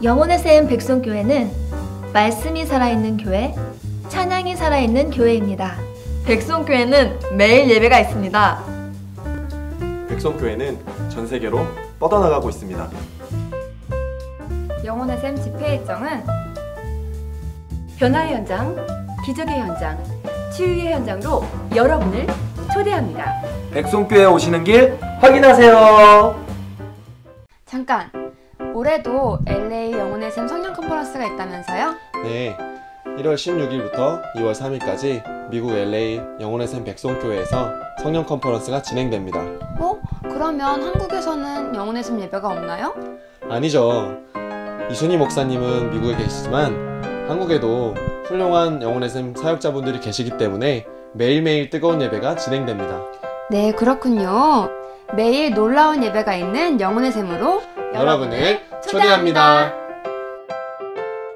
영혼의 샘 백송교회는 말씀이 살아있는 교회, 찬양이 살아있는 교회입니다. 백송교회는 매일 예배가 있습니다. 백송교회는 전 세계로 뻗어나가고 있습니다. 영혼의 샘 집회 일정은 변화의 현장, 기적의 현장, 치유의 현장으로 여러분을 초대합니다. 백송교회 오시는 길 확인하세요. 잠깐! 올해도 LA 영혼의 샘 성령 컨퍼런스가 있다면서요? 네, 1월 16일부터 2월 3일까지 미국 LA 영혼의 샘 백송교회에서 성령 컨퍼런스가 진행됩니다. 그러면 한국에서는 영혼의 샘 예배가 없나요? 아니죠. 이순희 목사님은 미국에 계시지만 한국에도 훌륭한 영혼의 샘 사역자분들이 계시기 때문에 매일매일 뜨거운 예배가 진행됩니다. 네, 그렇군요. 매일 놀라운 예배가 있는 영혼의 샘으로 여러분을 초대합니다.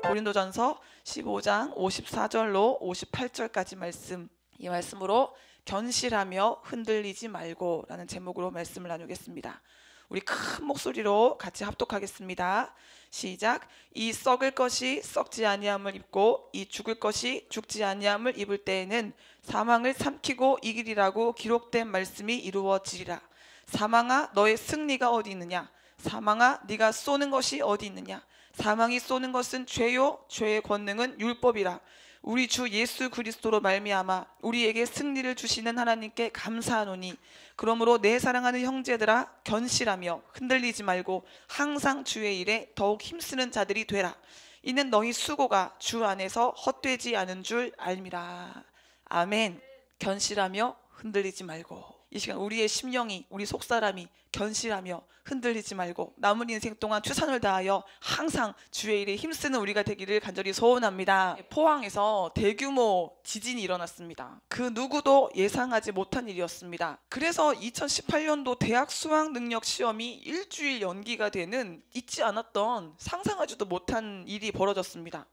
고린도전서 15장 54절로 58절까지 말씀, 이 말씀으로 견실하며 흔들리지 말고 라는 제목으로 말씀을 나누겠습니다. 우리 큰 목소리로 같이 합독하겠습니다. 시작. 이 썩을 것이 썩지 아니함을 입고 이 죽을 것이 죽지 아니함을 입을 때에는 사망을 삼키고 이기리라고 기록된 말씀이 이루어지리라. 사망아 너의 승리가 어디 있느냐? 사망아 네가 쏘는 것이 어디 있느냐? 사망이 쏘는 것은 죄요 죄의 권능은 율법이라. 우리 주 예수 그리스도로 말미암아 우리에게 승리를 주시는 하나님께 감사하노니 그러므로 내 사랑하는 형제들아 견실하며 흔들리지 말고 항상 주의 일에 더욱 힘쓰는 자들이 되라. 이는 너희 수고가 주 안에서 헛되지 않은 줄 알미라. 아멘. 견실하며 흔들리지 말고, 이 시간 우리의 심령이, 우리 속사람이 견실하며 흔들리지 말고 남은 인생 동안 최선을 다하여 항상 주의 일에 힘쓰는 우리가 되기를 간절히 소원합니다. 포항에서 대규모 지진이 일어났습니다. 그 누구도 예상하지 못한 일이었습니다. 그래서 2018년도 대학 수학 능력 시험이 일주일 연기가 되는 잊지 않았던, 상상하지도 못한 일이 벌어졌습니다.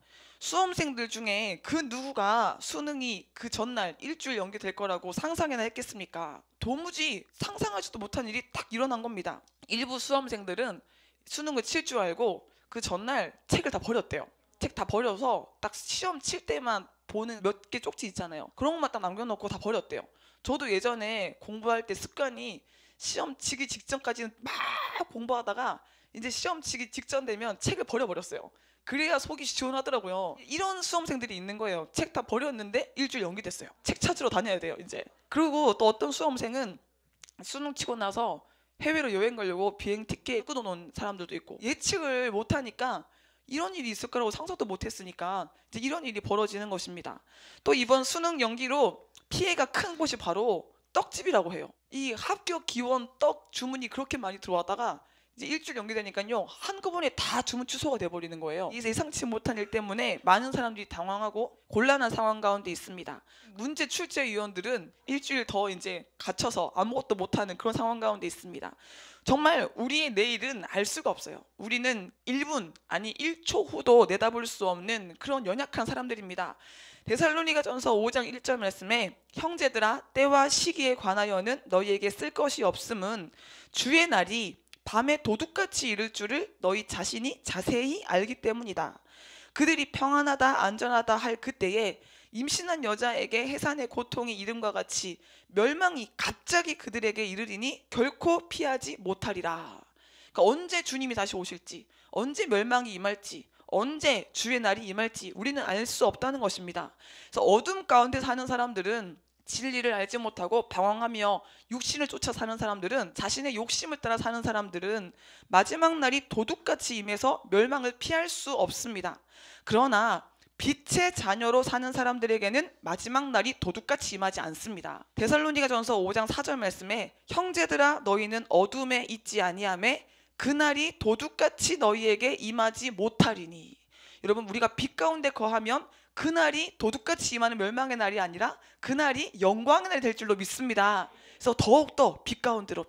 수험생들 중에 그 누구가 수능이 그 전날 일주일 연기될 거라고 상상이나 했겠습니까? 도무지 상상하지도 못한 일이 딱 일어난 겁니다. 일부 수험생들은 수능을 칠 줄 알고 그 전날 책을 다 버렸대요. 책 다 버려서 딱 시험 칠 때만 보는 몇 개 쪽지 있잖아요. 그런 것만 딱 남겨놓고 다 버렸대요. 저도 예전에 공부할 때 습관이 시험 치기 직전까지는 막 공부하다가 이제 시험 치기 직전 되면 책을 버려버렸어요. 그래야 속이 시원하더라고요. 이런 수험생들이 있는 거예요. 책 다 버렸는데 일주일 연기됐어요. 책 찾으러 다녀야 돼요 이제. 그리고 또 어떤 수험생은 수능 치고 나서 해외로 여행 가려고 비행 티켓 끊어놓은 사람들도 있고, 예측을 못하니까 이런 일이 있을 거라고 상상도 못했으니까 이제 이런 일이 벌어지는 것입니다. 또 이번 수능 연기로 피해가 큰 곳이 바로 떡집이라고 해요. 이 합격 기원 떡 주문이 그렇게 많이 들어왔다가 이제 일주일 연기되니까요 한꺼번에 다 주문 취소가 돼버리는 거예요. 이 예상치 못한 일 때문에 많은 사람들이 당황하고 곤란한 상황 가운데 있습니다. 문제 출제위원들은 일주일 더 이제 갇혀서 아무것도 못하는 그런 상황 가운데 있습니다. 정말 우리의 내일은 알 수가 없어요. 우리는 1분 아니 1초 후도 내다볼 수 없는 그런 연약한 사람들입니다. 데살로니가전서 5장 1절 말씀에 형제들아 때와 시기에 관하여는 너희에게 쓸 것이 없음은 주의 날이 밤에 도둑같이 이를 줄을 너희 자신이 자세히 알기 때문이다. 그들이 평안하다 안전하다 할 그때에 임신한 여자에게 해산의 고통이 이름과 같이 멸망이 갑자기 그들에게 이르리니 결코 피하지 못하리라. 그러니까 언제 주님이 다시 오실지, 언제 멸망이 임할지, 언제 주의 날이 임할지 우리는 알 수 없다는 것입니다. 그래서 어둠 가운데 사는 사람들은, 진리를 알지 못하고 방황하며 육신을 쫓아 사는 사람들은, 자신의 욕심을 따라 사는 사람들은 마지막 날이 도둑같이 임해서 멸망을 피할 수 없습니다. 그러나 빛의 자녀로 사는 사람들에게는 마지막 날이 도둑같이 임하지 않습니다. 데살로니가전서 5장 4절 말씀에 형제들아 너희는 어둠에 있지 아니하매 그날이 도둑같이 너희에게 임하지 못하리니. 여러분, 우리가 빛 가운데 거하면 그날이 도둑같이 임하는 멸망의 날이 아니라 그날이 영광의 날이 될 줄로 믿습니다. 그래서 더욱더 빛 가운데로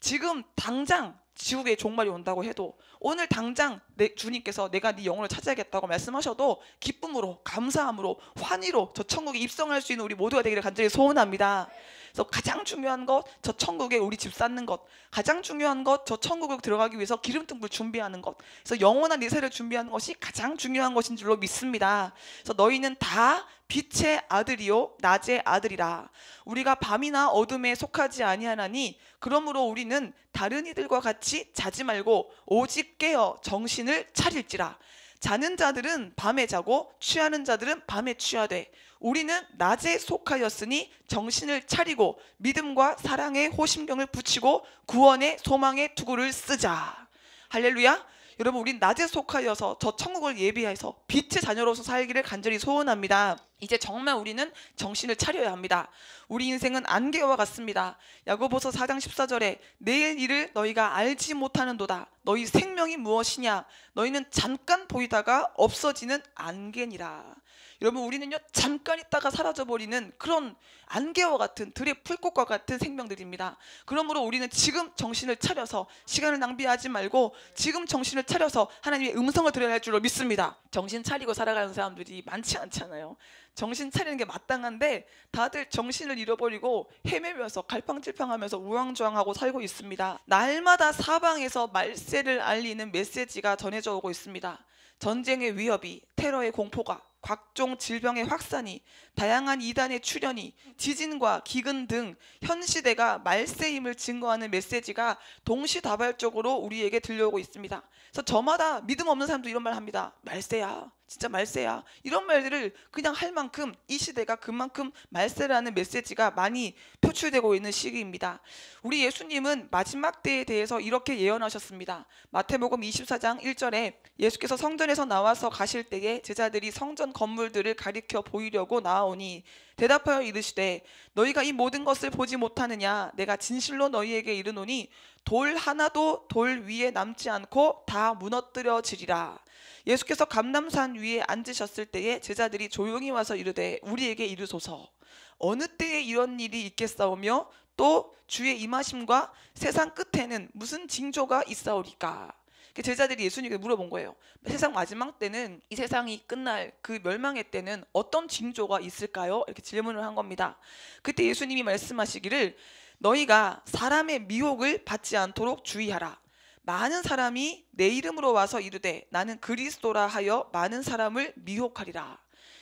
지금 당장 지옥의 종말이 온다고 해도 오늘 당장 주님께서 내가 네 영혼을 찾아야겠다고 말씀하셔도 기쁨으로 감사함으로 환희로 저 천국에 입성할 수 있는 우리 모두가 되기를 간절히 소원합니다. 그래서 가장 중요한 것, 저 천국에 우리 집 쌓는 것, 가장 중요한 것, 저 천국에 들어가기 위해서 기름등불 준비하는 것, 그래서 영원한 내세를 준비하는 것이 가장 중요한 것인 줄로 믿습니다. 그래서 너희는 다 빛의 아들이요 낮의 아들이라. 우리가 밤이나 어둠에 속하지 아니하나니 그러므로 우리는 다른 이들과 같이 자지 말고 오직 깨어 정신을 차릴지라. 자는 자들은 밤에 자고 취하는 자들은 밤에 취하되 우리는 낮에 속하였으니 정신을 차리고 믿음과 사랑의 호심경을 붙이고 구원의 소망의 투구를 쓰자. 할렐루야. 여러분, 우린 낮에 속하여서 저 천국을 예비해서 빛의 자녀로서 살기를 간절히 소원합니다. 이제 정말 우리는 정신을 차려야 합니다. 우리 인생은 안개와 같습니다. 야고보서 4장 14절에 내일 일을 너희가 알지 못하는도다. 너희 생명이 무엇이냐? 너희는 잠깐 보이다가 없어지는 안개니라. 여러분, 우리는요 잠깐 있다가 사라져버리는 그런 안개와 같은 들의 풀꽃과 같은 생명들입니다. 그러므로 우리는 지금 정신을 차려서 시간을 낭비하지 말고 지금 정신을 차려서 하나님의 음성을 들어야 할 줄로 믿습니다. 정신 차리고 살아가는 사람들이 많지 않잖아요. 정신 차리는 게 마땅한데 다들 정신을 잃어버리고 헤매면서 갈팡질팡하면서 우왕좌왕하고 살고 있습니다. 날마다 사방에서 말세를 알리는 메시지가 전해져 오고 있습니다. 전쟁의 위협이, 테러의 공포가, 각종 질병의 확산이, 다양한 이단의 출현이, 지진과 기근 등 현 시대가 말세임을 증거하는 메시지가 동시다발적으로 우리에게 들려오고 있습니다. 그래서 저마다 믿음 없는 사람도 이런 말 합니다. 말세야, 진짜 말세야. 이런 말들을 그냥 할 만큼 이 시대가 그만큼 말세라는 메시지가 많이 표출되고 있는 시기입니다. 우리 예수님은 마지막 때에 대해서 이렇게 예언하셨습니다. 마태복음 24장 1절에 예수께서 성전에서 나와서 가실 때에 제자들이 성전 건물들을 가리켜 보이려고 나아오니 대답하여 이르시되 너희가 이 모든 것을 보지 못하느냐? 내가 진실로 너희에게 이르노니 돌 하나도 돌 위에 남지 않고 다 무너뜨려지리라. 예수께서 감람산 위에 앉으셨을 때에 제자들이 조용히 와서 이르되 우리에게 이르소서 어느 때에 이런 일이 있겠사오며 또 주의 임하심과 세상 끝에는 무슨 징조가 있사오리까? 제자들이 예수님께 물어본 거예요. 세상 마지막 때는, 이 세상이 끝날 그 멸망의 때는 어떤 징조가 있을까요? 이렇게 질문을 한 겁니다. 그때 예수님이 말씀하시기를 너희가 사람의 미혹을 받지 않도록 주의하라. 많은 사람이 내 이름으로 와서 이르되 나는 그리스도라 하여 많은 사람을 미혹하리라.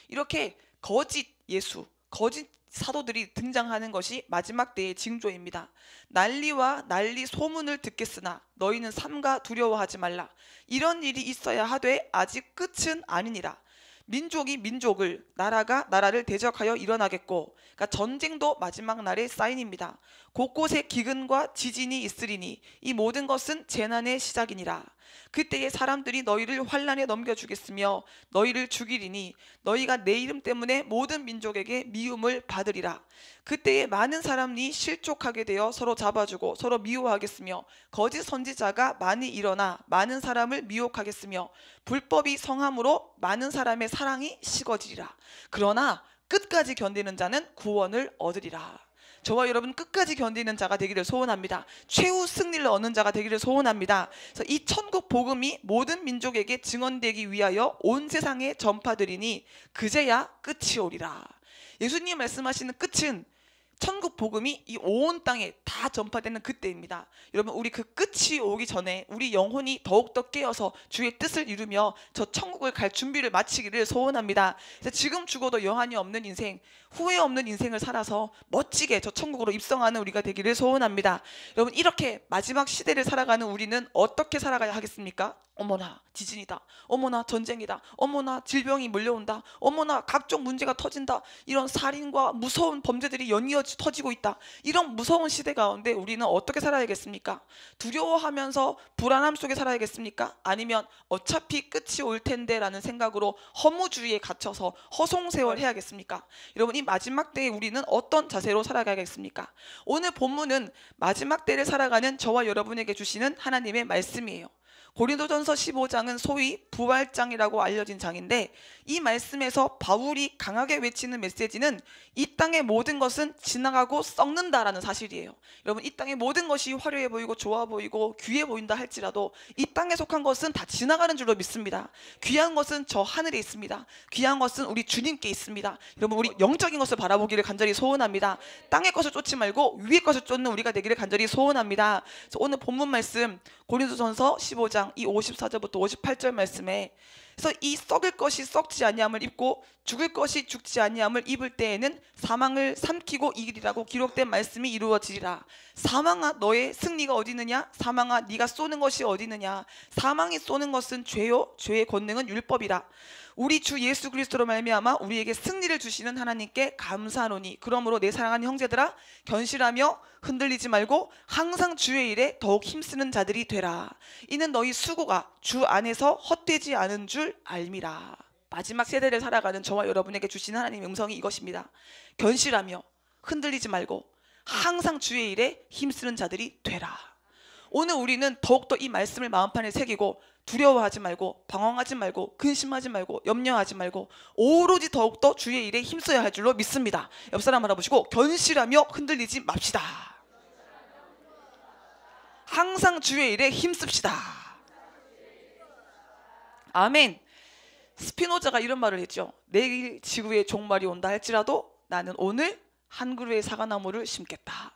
이렇게 거짓 예수, 거짓 사도들이 등장하는 것이 마지막 때의 징조입니다. 난리와 난리 소문을 듣겠으나 너희는 삼가 두려워하지 말라. 이런 일이 있어야 하되 아직 끝은 아니니라. 민족이 민족을, 나라가 나라를 대적하여 일어나겠고, 그러니까 전쟁도 마지막 날의 사인입니다. 곳곳에 기근과 지진이 있으리니 이 모든 것은 재난의 시작이니라. 그때에 사람들이 너희를 환난에 넘겨주겠으며 너희를 죽이리니 너희가 내 이름 때문에 모든 민족에게 미움을 받으리라. 그때에 많은 사람이 실족하게 되어 서로 잡아주고 서로 미워하겠으며 거짓 선지자가 많이 일어나 많은 사람을 미혹하겠으며 불법이 성함으로 많은 사람의 사랑이 식어지리라. 그러나 끝까지 견디는 자는 구원을 얻으리라. 저와 여러분 끝까지 견디는 자가 되기를 소원합니다. 최후 승리를 얻는 자가 되기를 소원합니다. 그래서 이 천국 복음이 모든 민족에게 증언되기 위하여 온 세상에 전파되리니 그제야 끝이 오리라. 예수님 말씀하시는 끝은 천국 복음이 이 온 땅에 다 전파되는 그때입니다. 여러분, 우리 그 끝이 오기 전에 우리 영혼이 더욱더 깨어서 주의 뜻을 이루며 저 천국을 갈 준비를 마치기를 소원합니다. 그래서 지금 죽어도 여한이 없는 인생, 후회 없는 인생을 살아서 멋지게 저 천국으로 입성하는 우리가 되기를 소원합니다. 여러분, 이렇게 마지막 시대를 살아가는 우리는 어떻게 살아가야 하겠습니까? 어머나 지진이다, 어머나 전쟁이다, 어머나 질병이 몰려온다, 어머나 각종 문제가 터진다, 이런 살인과 무서운 범죄들이 연이어 터지고 있다. 이런 무서운 시대 가운데 우리는 어떻게 살아야겠습니까? 두려워하면서 불안함 속에 살아야겠습니까? 아니면 어차피 끝이 올 텐데 라는 생각으로 허무주의에 갇혀서 허송세월 해야겠습니까? 여러분, 이 마지막 때에 우리는 어떤 자세로 살아가야겠습니까? 오늘 본문은 마지막 때를 살아가는 저와 여러분에게 주시는 하나님의 말씀이에요. 고린도전서 15장은 소위 부활장이라고 알려진 장인데, 이 말씀에서 바울이 강하게 외치는 메시지는 이 땅의 모든 것은 지나가고 썩는다라는 사실이에요. 여러분, 이 땅의 모든 것이 화려해 보이고 좋아 보이고 귀해 보인다 할지라도 이 땅에 속한 것은 다 지나가는 줄로 믿습니다. 귀한 것은 저 하늘에 있습니다. 귀한 것은 우리 주님께 있습니다. 여러분, 우리 영적인 것을 바라보기를 간절히 소원합니다. 땅의 것을 쫓지 말고 위의 것을 쫓는 우리가 되기를 간절히 소원합니다. 그래서 오늘 본문 말씀 고린도전서 15장 이 54절부터 58절 말씀에, 그래서 이 썩을 것이 썩지 아니함을 입고 죽을 것이 죽지 아니함을 입을 때에는 사망을 삼키고 이기리라고 기록된 말씀이 이루어지리라. 사망아, 너의 승리가 어디 있느냐? 사망아, 네가 쏘는 것이 어디 있느냐? 사망이 쏘는 것은 죄요, 죄의 권능은 율법이라. 우리 주 예수 그리스도로 말미암아 우리에게 승리를 주시는 하나님께 감사하노니, 그러므로 내 사랑하는 형제들아, 견실하며 흔들리지 말고 항상 주의 일에 더욱 힘쓰는 자들이 되라. 이는 너희 수고가 주 안에서 헛되지 않은 줄 알미라. 마지막 세대를 살아가는 저와 여러분에게 주신 하나님의 음성이 이것입니다. 견실하며 흔들리지 말고 항상 주의 일에 힘쓰는 자들이 되라. 오늘 우리는 더욱더 이 말씀을 마음판에 새기고 두려워하지 말고 방황하지 말고 근심하지 말고 염려하지 말고 오로지 더욱더 주의 일에 힘써야 할 줄로 믿습니다. 옆 사람 알아보시고 견실하며 흔들리지 맙시다. 항상 주의 일에 힘씁시다. 아멘. 스피노자가 이런 말을 했죠. 내일 지구에 종말이 온다 할지라도 나는 오늘 한 그루의 사과나무를 심겠다.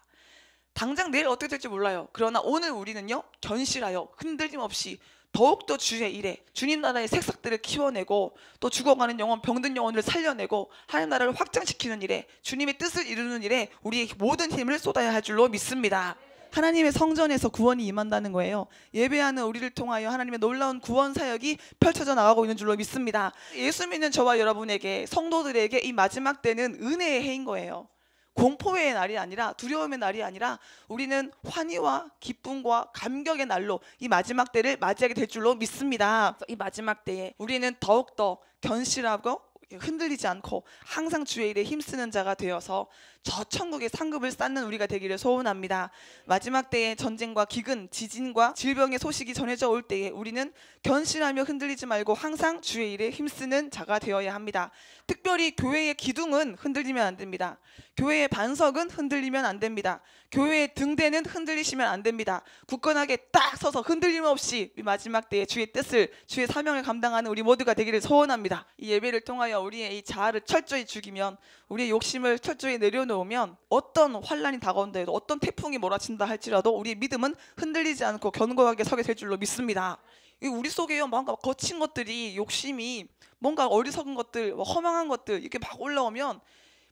당장 내일 어떻게 될지 몰라요. 그러나 오늘 우리는요, 견실하여 흔들림 없이 더욱더 주의 일에 주님 나라의 새싹들을 키워내고 또 죽어가는 영혼, 병든 영혼을 살려내고 하나님 나라를 확장시키는 일에, 주님의 뜻을 이루는 일에 우리의 모든 힘을 쏟아야 할 줄로 믿습니다. 하나님의 성전에서 구원이 임한다는 거예요. 예배하는 우리를 통하여 하나님의 놀라운 구원 사역이 펼쳐져 나가고 있는 줄로 믿습니다. 예수 믿는 저와 여러분에게, 성도들에게 이 마지막 때는 은혜의 해인 거예요. 공포의 날이 아니라, 두려움의 날이 아니라 우리는 환희와 기쁨과 감격의 날로 이 마지막 때를 맞이하게 될 줄로 믿습니다. 이 마지막 때에 우리는 더욱더 견실하고 흔들리지 않고 항상 주의 일에 힘쓰는 자가 되어서 저 천국의 상급을 쌓는 우리가 되기를 소원합니다. 마지막 때에 전쟁과 기근, 지진과 질병의 소식이 전해져 올 때에 우리는 견실하며 흔들리지 말고 항상 주의 일에 힘쓰는 자가 되어야 합니다. 특별히 교회의 기둥은 흔들리면 안 됩니다. 교회의 반석은 흔들리면 안 됩니다. 교회의 등대는 흔들리시면 안 됩니다. 굳건하게 딱 서서 흔들림 없이 이 마지막 때에 주의 뜻을, 주의 사명을 감당하는 우리 모두가 되기를 소원합니다. 이 예배를 통하여 우리의 이 자아를 철저히 죽이면, 우리의 욕심을 철저히 내려놓으면 어떤 환란이 다가온다 해도, 어떤 태풍이 몰아친다 할지라도 우리의 믿음은 흔들리지 않고 견고하게 서게 될 줄로 믿습니다. 우리 속에요, 뭔가 거친 것들이, 욕심이, 뭔가 어리석은 것들, 허망한 것들 이렇게 막 올라오면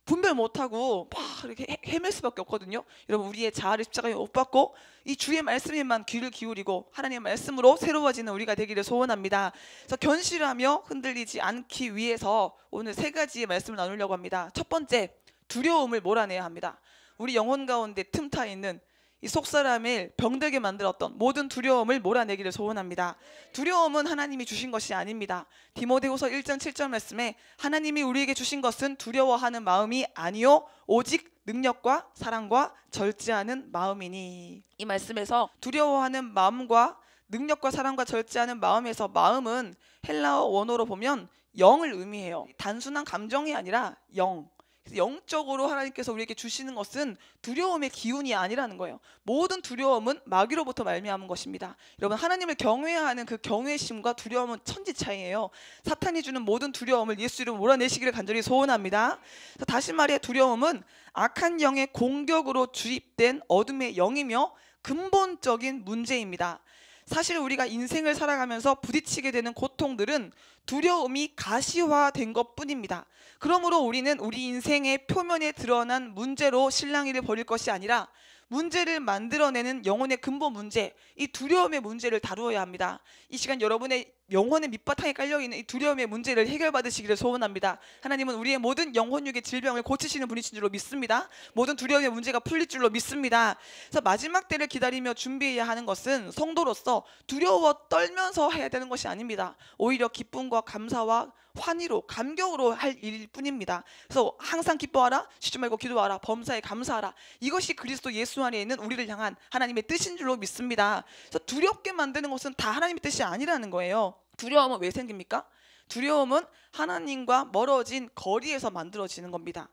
분별 못하고 막 이렇게 헤맬 수밖에 없거든요. 여러분, 우리의 자아를 십자가에 못 박고 이 주의 말씀에만 귀를 기울이고 하나님의 말씀으로 새로워지는 우리가 되기를 소원합니다. 그래서 견실하며 흔들리지 않기 위해서 오늘 세 가지의 말씀을 나누려고 합니다. 첫 번째, 두려움을 몰아내야 합니다. 우리 영혼 가운데 틈타 있는 이 속사람을 병들게 만들었던 모든 두려움을 몰아내기를 소원합니다. 두려움은 하나님이 주신 것이 아닙니다. 디모데후서 1장 7절 말씀에 하나님이 우리에게 주신 것은 두려워하는 마음이 아니요 오직 능력과 사랑과 절제하는 마음이니. 이 말씀에서 두려워하는 마음과 능력과 사랑과 절제하는 마음에서, 마음은 헬라어 원어로 보면 영을 의미해요. 단순한 감정이 아니라 영. 영적으로 하나님께서 우리에게 주시는 것은 두려움의 기운이 아니라는 거예요. 모든 두려움은 마귀로부터 말미암은 것입니다. 여러분, 하나님을 경외하는 그 경외심과 두려움은 천지 차이예요. 사탄이 주는 모든 두려움을 예수 이름으로 몰아내시기를 간절히 소원합니다. 다시 말해, 두려움은 악한 영의 공격으로 주입된 어둠의 영이며 근본적인 문제입니다. 사실 우리가 인생을 살아가면서 부딪히게 되는 고통들은 두려움이 가시화된 것뿐입니다. 그러므로 우리는 우리 인생의 표면에 드러난 문제로 실랑이를 벌일 것이 아니라 문제를 만들어내는 영혼의 근본 문제, 이 두려움의 문제를 다루어야 합니다. 이 시간 여러분의 영혼의 밑바탕에 깔려있는 이 두려움의 문제를 해결받으시기를 소원합니다. 하나님은 우리의 모든 영혼육의 질병을 고치시는 분이신 줄로 믿습니다. 모든 두려움의 문제가 풀릴 줄로 믿습니다. 그래서 마지막 때를 기다리며 준비해야 하는 것은 성도로서 두려워 떨면서 해야 되는 것이 아닙니다. 오히려 기쁨과 감사와 환희로 감격으로 할 일일 뿐입니다. 그래서 항상 기뻐하라, 쉬지 말고 기도하라, 범사에 감사하라. 이것이 그리스도 예수 안에 있는 우리를 향한 하나님의 뜻인 줄로 믿습니다. 그래서 두렵게 만드는 것은 다 하나님의 뜻이 아니라는 거예요. 두려움은 왜 생깁니까? 두려움은 하나님과 멀어진 거리에서 만들어지는 겁니다.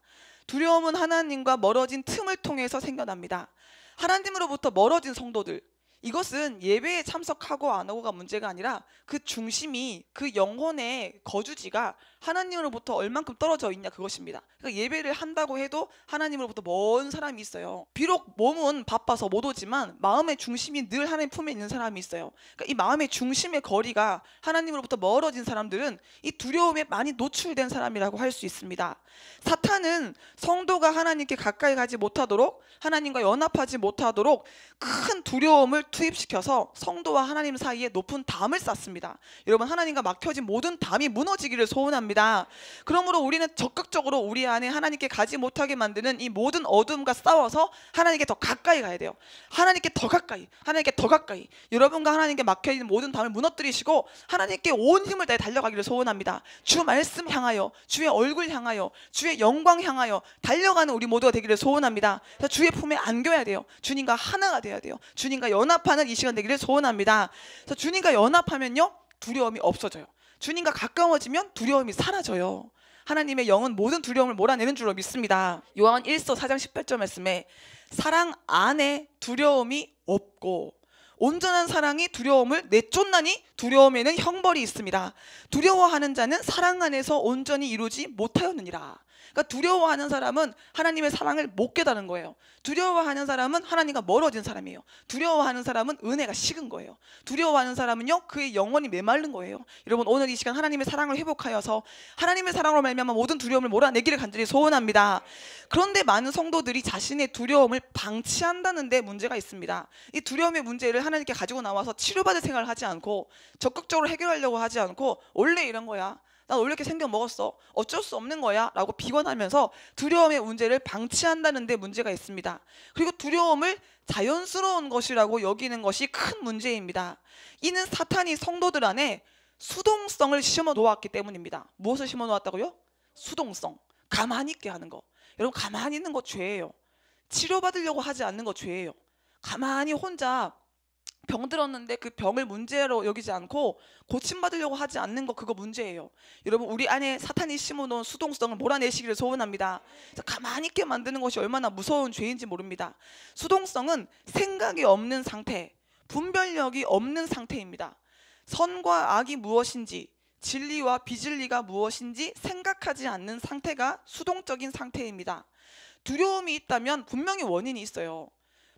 두려움은 하나님과 멀어진 틈을 통해서 생겨납니다. 하나님으로부터 멀어진 성도들, 이것은 예배에 참석하고 안 하고가 문제가 아니라 그 중심이, 그 영혼의 거주지가 하나님으로부터 얼만큼 떨어져 있냐, 그것입니다. 그러니까 예배를 한다고 해도 하나님으로부터 먼 사람이 있어요. 비록 몸은 바빠서 못 오지만 마음의 중심이 늘 하나님 품에 있는 사람이 있어요. 그러니까 이 마음의 중심의 거리가 하나님으로부터 멀어진 사람들은 이 두려움에 많이 노출된 사람이라고 할 수 있습니다. 사탄은 성도가 하나님께 가까이 가지 못하도록, 하나님과 연합하지 못하도록 큰 두려움을 투입시켜서 성도와 하나님 사이에 높은 담을 쌓습니다. 여러분, 하나님과 막혀진 모든 담이 무너지기를 소원합니다. 그러므로 우리는 적극적으로 우리 안에 하나님께 가지 못하게 만드는 이 모든 어둠과 싸워서 하나님께 더 가까이 가야 돼요. 하나님께 더 가까이, 하나님께 더 가까이. 여러분과 하나님께 막혀있는 모든 담을 무너뜨리시고 하나님께 온 힘을 다해 달려가기를 소원합니다. 주 말씀 향하여, 주의 얼굴 향하여, 주의 영광 향하여 달려가는 우리 모두가 되기를 소원합니다. 그래서 주의 품에 안겨야 돼요. 주님과 하나가 돼야 돼요. 주님과 연합하는 이 시간 되기를 소원합니다. 그래서 주님과 연합하면요, 두려움이 없어져요. 주님과 가까워지면 두려움이 사라져요. 하나님의 영은 모든 두려움을 몰아내는 줄로 믿습니다. 요한 1서 4장 18절 말씀에 사랑 안에 두려움이 없고 온전한 사랑이 두려움을 내쫓나니 두려움에는 형벌이 있습니다. 두려워하는 자는 사랑 안에서 온전히 이루지 못하였느니라. 그러니까 두려워하는 사람은 하나님의 사랑을 못 깨달은 거예요. 두려워하는 사람은 하나님과 멀어진 사람이에요. 두려워하는 사람은 은혜가 식은 거예요. 두려워하는 사람은요, 그의 영혼이 메마른 거예요. 여러분, 오늘 이 시간 하나님의 사랑을 회복하여서 하나님의 사랑으로 말미암아 모든 두려움을 몰아내기를 간절히 소원합니다. 그런데 많은 성도들이 자신의 두려움을 방치한다는 데 문제가 있습니다. 이 두려움의 문제를 하나님께 가지고 나와서 치료받을 생각을 하지 않고 적극적으로 해결하려고 하지 않고 원래 이런 거야, 난 원래 이렇게 생겨 먹었어, 어쩔 수 없는 거야 라고 비관하면서 두려움의 문제를 방치한다는 데 문제가 있습니다. 그리고 두려움을 자연스러운 것이라고 여기는 것이 큰 문제입니다. 이는 사탄이 성도들 안에 수동성을 심어 놓았기 때문입니다. 무엇을 심어 놓았다고요? 수동성. 가만히 있게 하는 거. 여러분, 가만히 있는 거 죄예요. 치료받으려고 하지 않는 거 죄예요. 가만히 혼자 병 들었는데 그 병을 문제로 여기지 않고 고침받으려고 하지 않는 거, 그거 문제예요. 여러분, 우리 안에 사탄이 심어놓은 수동성을 몰아내시기를 소원합니다. 가만히 있게 만드는 것이 얼마나 무서운 죄인지 모릅니다. 수동성은 생각이 없는 상태, 분별력이 없는 상태입니다. 선과 악이 무엇인지, 진리와 비진리가 무엇인지 생각하지 않는 상태가 수동적인 상태입니다. 두려움이 있다면 분명히 원인이 있어요.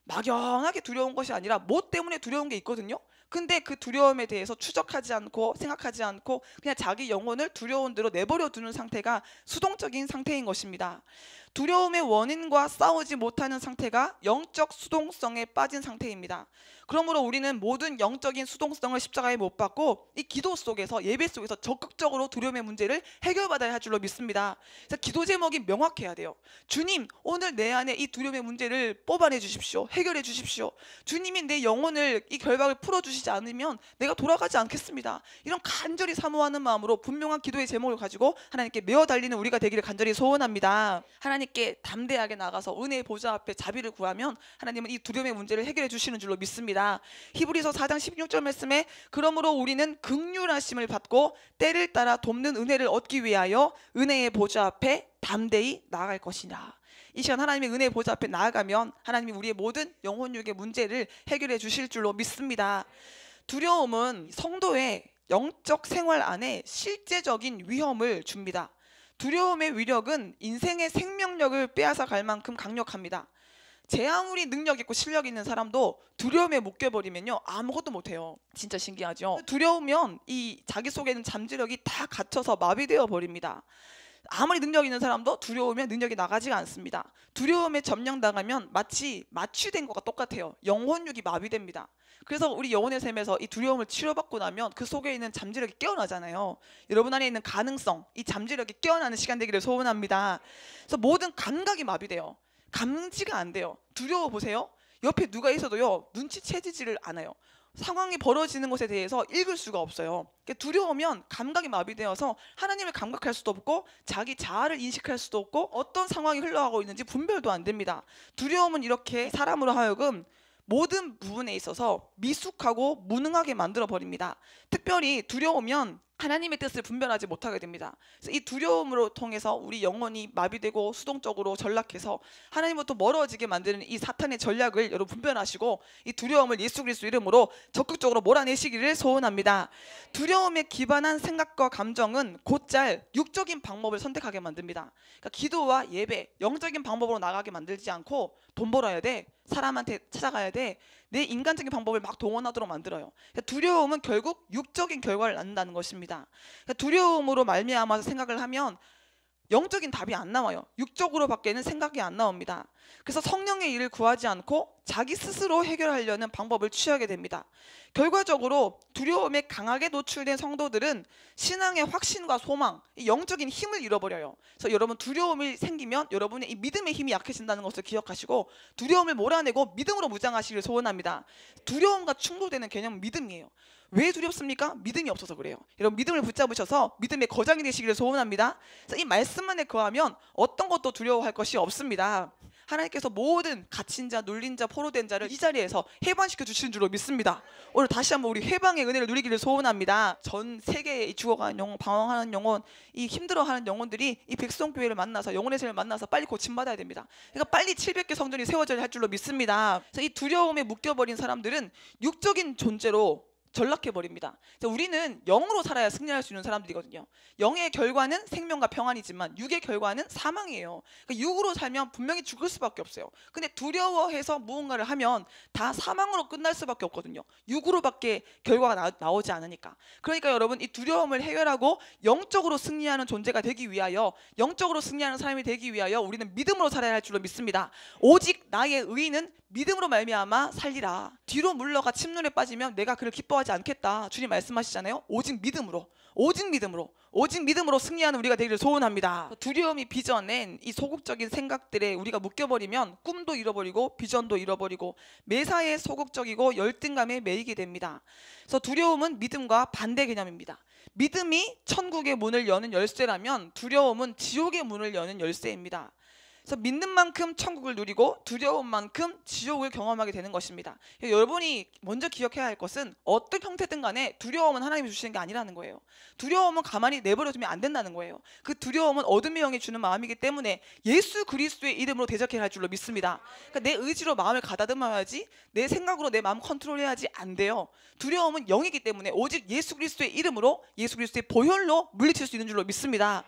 막연하게 두려운 것이 아니라 뭐 때문에 두려운 게 있거든요. 근데 그 두려움에 대해서 추적하지 않고 생각하지 않고 그냥 자기 영혼을 두려운 대로 내버려 두는 상태가 수동적인 상태인 것입니다. 두려움의 원인과 싸우지 못하는 상태가 영적 수동성에 빠진 상태입니다. 그러므로 우리는 모든 영적인 수동성을 십자가에 못 박고 이 기도 속에서, 예배 속에서 적극적으로 두려움의 문제를 해결받아야 할 줄로 믿습니다. 그래서 기도 제목이 명확해야 돼요. 주님, 오늘 내 안에 이 두려움의 문제를 뽑아내 주십시오. 해결해 주십시오. 주님이 내 영혼을, 이 결박을 풀어주시지 않으면 내가 돌아가지 않겠습니다. 이런 간절히 사모하는 마음으로 분명한 기도의 제목을 가지고 하나님께 메어 달리는 우리가 되기를 간절히 소원합니다. 하나님께 담대하게 나가서 은혜의 보좌 앞에 자비를 구하면 하나님은 이 두려움의 문제를 해결해 주시는 줄로 믿습니다. 히브리서 4장 16절 말씀에 그러므로 우리는 긍휼하심을 받고 때를 따라 돕는 은혜를 얻기 위하여 은혜의 보좌 앞에 담대히 나아갈 것이냐. 이 시간 하나님의 은혜의 보좌 앞에 나아가면 하나님이 우리의 모든 영혼육의 문제를 해결해 주실 줄로 믿습니다. 두려움은 성도의 영적 생활 안에 실제적인 위험을 줍니다. 두려움의 위력은 인생의 생명력을 빼앗아 갈 만큼 강력합니다. 제 아무리 능력 있고 실력 있는 사람도 두려움에 묶여버리면요, 아무것도 못해요. 진짜 신기하죠? 두려우면 이 자기 속에 있는 잠재력이 다 갇혀서 마비되어 버립니다. 아무리 능력 있는 사람도 두려우면 능력이 나가지가 않습니다. 두려움에 점령당하면 마치 마취된 것과 똑같아요. 영혼육이 마비됩니다. 그래서 우리 영혼의 삶에서 이 두려움을 치료받고 나면 그 속에 있는 잠재력이 깨어나잖아요. 여러분 안에 있는 가능성, 이 잠재력이 깨어나는 시간 되기를 소원합니다. 그래서 모든 감각이 마비돼요. 감지가 안 돼요. 두려워 보세요. 옆에 누가 있어도요, 눈치채지지를 않아요. 상황이 벌어지는 것에 대해서 읽을 수가 없어요. 두려우면 감각이 마비되어서 하나님을 감각할 수도 없고 자기 자아를 인식할 수도 없고 어떤 상황이 흘러가고 있는지 분별도 안 됩니다. 두려움은 이렇게 사람으로 하여금 모든 부분에 있어서 미숙하고 무능하게 만들어 버립니다. 특별히 두려우면 하나님의 뜻을 분별하지 못하게 됩니다. 그래서 이 두려움으로 통해서 우리 영혼이 마비되고 수동적으로 전락해서 하나님부터 멀어지게 만드는 이 사탄의 전략을 여러분 분별하시고 이 두려움을 예수 그리스도 이름으로 적극적으로 몰아내시기를 소원합니다. 두려움에 기반한 생각과 감정은 곧잘 육적인 방법을 선택하게 만듭니다. 그러니까 기도와 예배, 영적인 방법으로 나가게 만들지 않고 돈 벌어야 돼, 사람한테 찾아가야 돼, 내 인간적인 방법을 막 동원하도록 만들어요. 그러니까 두려움은 결국 육적인 결과를 낳는다는 것입니다. 그러니까 두려움으로 말미암아서 생각을 하면 영적인 답이 안 나와요. 육적으로밖에는 생각이 안 나옵니다. 그래서 성령의 일을 구하지 않고 자기 스스로 해결하려는 방법을 취하게 됩니다. 결과적으로 두려움에 강하게 노출된 성도들은 신앙의 확신과 소망, 이 영적인 힘을 잃어버려요. 그래서 여러분 두려움이 생기면 여러분의 이 믿음의 힘이 약해진다는 것을 기억하시고 두려움을 몰아내고 믿음으로 무장하시기를 소원합니다. 두려움과 충돌되는 개념은 믿음이에요. 왜 두렵습니까? 믿음이 없어서 그래요. 여러분 믿음을 붙잡으셔서 믿음의 거장이 되시기를 소원합니다. 그래서 이 말씀만에 거하면 어떤 것도 두려워할 것이 없습니다. 하나님께서 모든 갇힌 자, 눌린 자, 포로된 자를 이 자리에서 해방시켜 주시는 줄로 믿습니다. 오늘 다시 한번 우리 해방의 은혜를 누리기를 소원합니다. 전 세계에 죽어가는 영혼, 방황하는 영혼, 이 힘들어하는 영혼들이 이 백성교회를 만나서 영혼의 세를 만나서 빨리 고침받아야 됩니다. 그러니까 빨리 700개 성전이 세워져야 할 줄로 믿습니다. 그래서 이 두려움에 묶여버린 사람들은 육적인 존재로 전락해버립니다. 우리는 영으로 살아야 승리할 수 있는 사람들이거든요. 영의 결과는 생명과 평안이지만 육의 결과는 사망이에요. 그러니까 육으로 살면 분명히 죽을 수밖에 없어요. 근데 두려워해서 무언가를 하면 다 사망으로 끝날 수밖에 없거든요. 육으로밖에 결과가 나오지 않으니까. 그러니까 여러분 이 두려움을 해결하고 영적으로 승리하는 존재가 되기 위하여, 영적으로 승리하는 사람이 되기 위하여 우리는 믿음으로 살아야 할 줄로 믿습니다. 오직 나의 의인은 믿음으로 말미암아 살리라. 뒤로 물러가 침륜에 빠지면 내가 그를 기뻐하지 않겠다. 주님 말씀하시잖아요. 오직 믿음으로, 오직 믿음으로, 오직 믿음으로 승리하는 우리가 되기를 소원합니다. 두려움이 빚어낸 이 소극적인 생각들에 우리가 묶여버리면 꿈도 잃어버리고 비전도 잃어버리고 매사에 소극적이고 열등감에 매이게 됩니다. 그래서 두려움은 믿음과 반대 개념입니다. 믿음이 천국의 문을 여는 열쇠라면 두려움은 지옥의 문을 여는 열쇠입니다. 그래서 믿는 만큼 천국을 누리고 두려운 만큼 지옥을 경험하게 되는 것입니다. 여러분이 먼저 기억해야 할 것은 어떤 형태든 간에 두려움은 하나님이 주시는 게 아니라는 거예요. 두려움은 가만히 내버려두면 안 된다는 거예요. 그 두려움은 어둠의 영이 주는 마음이기 때문에 예수 그리스도의 이름으로 대적해야 할 줄로 믿습니다. 그러니까 내 의지로 마음을 가다듬어야지, 내 생각으로 내 마음 컨트롤해야지 안 돼요. 두려움은 영이기 때문에 오직 예수 그리스도의 이름으로, 예수 그리스도의 보혈로 물리칠 수 있는 줄로 믿습니다.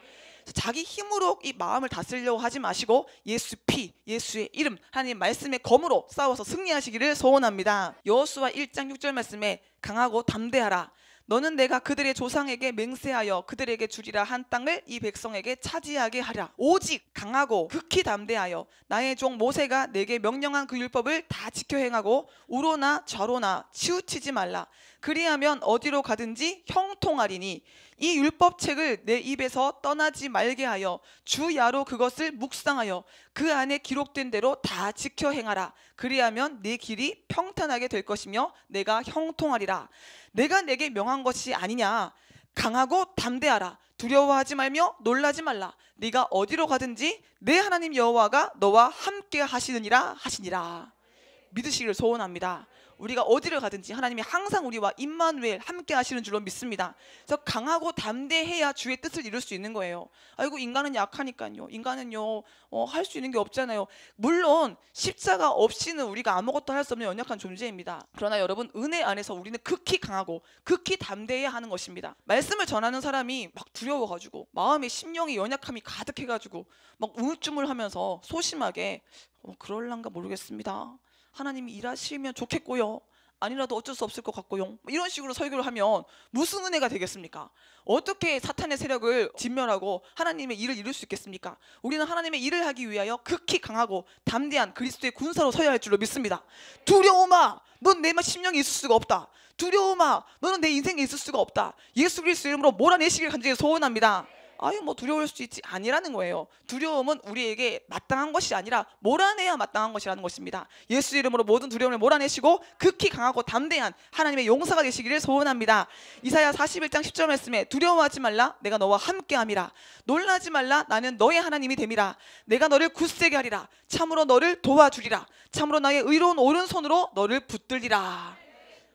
자기 힘으로 이 마음을 다스리려고 하지 마시고 예수 피, 예수의 이름, 하나님 말씀의 검으로 싸워서 승리하시기를 소원합니다. 여호수아 1장 6절 말씀에 강하고 담대하라. 너는 내가 그들의 조상에게 맹세하여 그들에게 주리라 한 땅을 이 백성에게 차지하게 하라. 오직 강하고 극히 담대하여 나의 종 모세가 내게 명령한 그 율법을 다 지켜 행하고 우로나 좌로나 치우치지 말라. 그리하면 어디로 가든지 형통하리니 이 율법책을 내 입에서 떠나지 말게 하여 주야로 그것을 묵상하여 그 안에 기록된 대로 다 지켜 행하라. 그리하면 네 길이 평탄하게 될 것이며 내가 형통하리라. 내가 내게 명한 것이 아니냐. 강하고 담대하라. 두려워하지 말며 놀라지 말라. 네가 어디로 가든지 내 하나님 여호와가 너와 함께 하시느니라 하시니라. 믿으시기를 소원합니다. 우리가 어디를 가든지 하나님이 항상 우리와 임마누엘 함께 하시는 줄로 믿습니다. 그래서 강하고 담대해야 주의 뜻을 이룰 수 있는 거예요. 아이고 인간은 약하니까요. 인간은요 할 수 있는 게 없잖아요. 물론 십자가 없이는 우리가 아무것도 할 수 없는 연약한 존재입니다. 그러나 여러분 은혜 안에서 우리는 극히 강하고 극히 담대해야 하는 것입니다. 말씀을 전하는 사람이 막 두려워가지고 마음에 심령의 연약함이 가득해가지고 막 우물쭈물하면서 소심하게 그럴란가 모르겠습니다. 하나님이 일하시면 좋겠고요. 아니라도 어쩔 수 없을 것 같고요. 이런 식으로 설교를 하면 무슨 은혜가 되겠습니까? 어떻게 사탄의 세력을 진멸하고 하나님의 일을 이룰 수 있겠습니까? 우리는 하나님의 일을 하기 위하여 극히 강하고 담대한 그리스도의 군사로 서야 할 줄로 믿습니다. 두려움아, 넌 내 심령에 있을 수가 없다. 두려움아, 너는 내 인생에 있을 수가 없다. 예수 그리스도 이름으로 몰아내시길 간절히 소원합니다. 아유 뭐 두려울 수 있지 아니라는 거예요. 두려움은 우리에게 마땅한 것이 아니라 몰아내야 마땅한 것이라는 것입니다. 예수 이름으로 모든 두려움을 몰아내시고 극히 강하고 담대한 하나님의 용사가 되시기를 소원합니다. 이사야 41장 10절 말씀에 두려워하지 말라 내가 너와 함께함이라. 놀라지 말라 나는 너의 하나님이 됨이라. 내가 너를 굳세게 하리라. 참으로 너를 도와주리라. 참으로 나의 의로운 오른손으로 너를 붙들리라.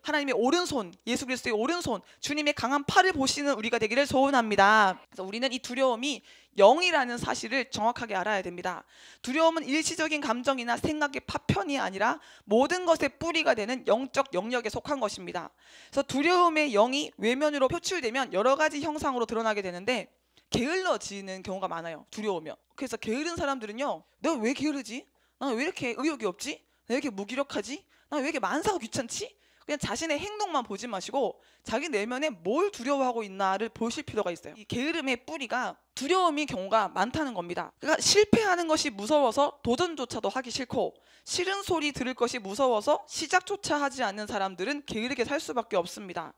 하나님의 오른손, 예수 그리스도의 오른손, 주님의 강한 팔을 보시는 우리가 되기를 소원합니다. 그래서 우리는 이 두려움이 영이라는 사실을 정확하게 알아야 됩니다. 두려움은 일시적인 감정이나 생각의 파편이 아니라 모든 것의 뿌리가 되는 영적 영역에 속한 것입니다. 그래서 두려움의 영이 외면으로 표출되면 여러 가지 형상으로 드러나게 되는데 게을러지는 경우가 많아요. 두려우면. 그래서 게으른 사람들은요, 내가 왜 게으르지? 나 왜 이렇게 의욕이 없지? 나 왜 이렇게 무기력하지? 나 왜 이렇게 만사가 귀찮지? 그냥 자신의 행동만 보지 마시고 자기 내면에 뭘 두려워하고 있나를 보실 필요가 있어요. 이 게으름의 뿌리가 두려움인 경우가 많다는 겁니다. 그러니까 실패하는 것이 무서워서 도전조차도 하기 싫고 싫은 소리 들을 것이 무서워서 시작조차 하지 않는 사람들은 게으르게 살 수밖에 없습니다.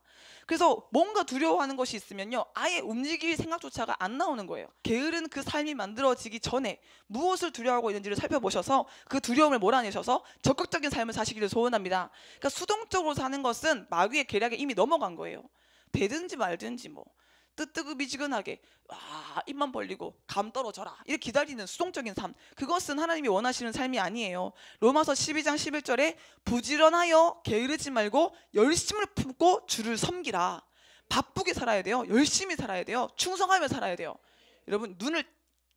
그래서 뭔가 두려워하는 것이 있으면요, 아예 움직일 생각조차가 안 나오는 거예요. 게으른 그 삶이 만들어지기 전에 무엇을 두려워하고 있는지를 살펴보셔서 그 두려움을 몰아내셔서 적극적인 삶을 사시기를 소원합니다. 그러니까 수동적으로 사는 것은 마귀의 계략에 이미 넘어간 거예요. 되든지 말든지 뭐 뜨뜨그미지근하게 입만 벌리고 감 떨어져라 이렇게 기다리는 수동적인 삶, 그것은 하나님이 원하시는 삶이 아니에요. 로마서 12장 11절에 부지런하여 게으르지 말고 열심을 품고 주를 섬기라. 바쁘게 살아야 돼요. 열심히 살아야 돼요. 충성하며 살아야 돼요. 여러분 눈을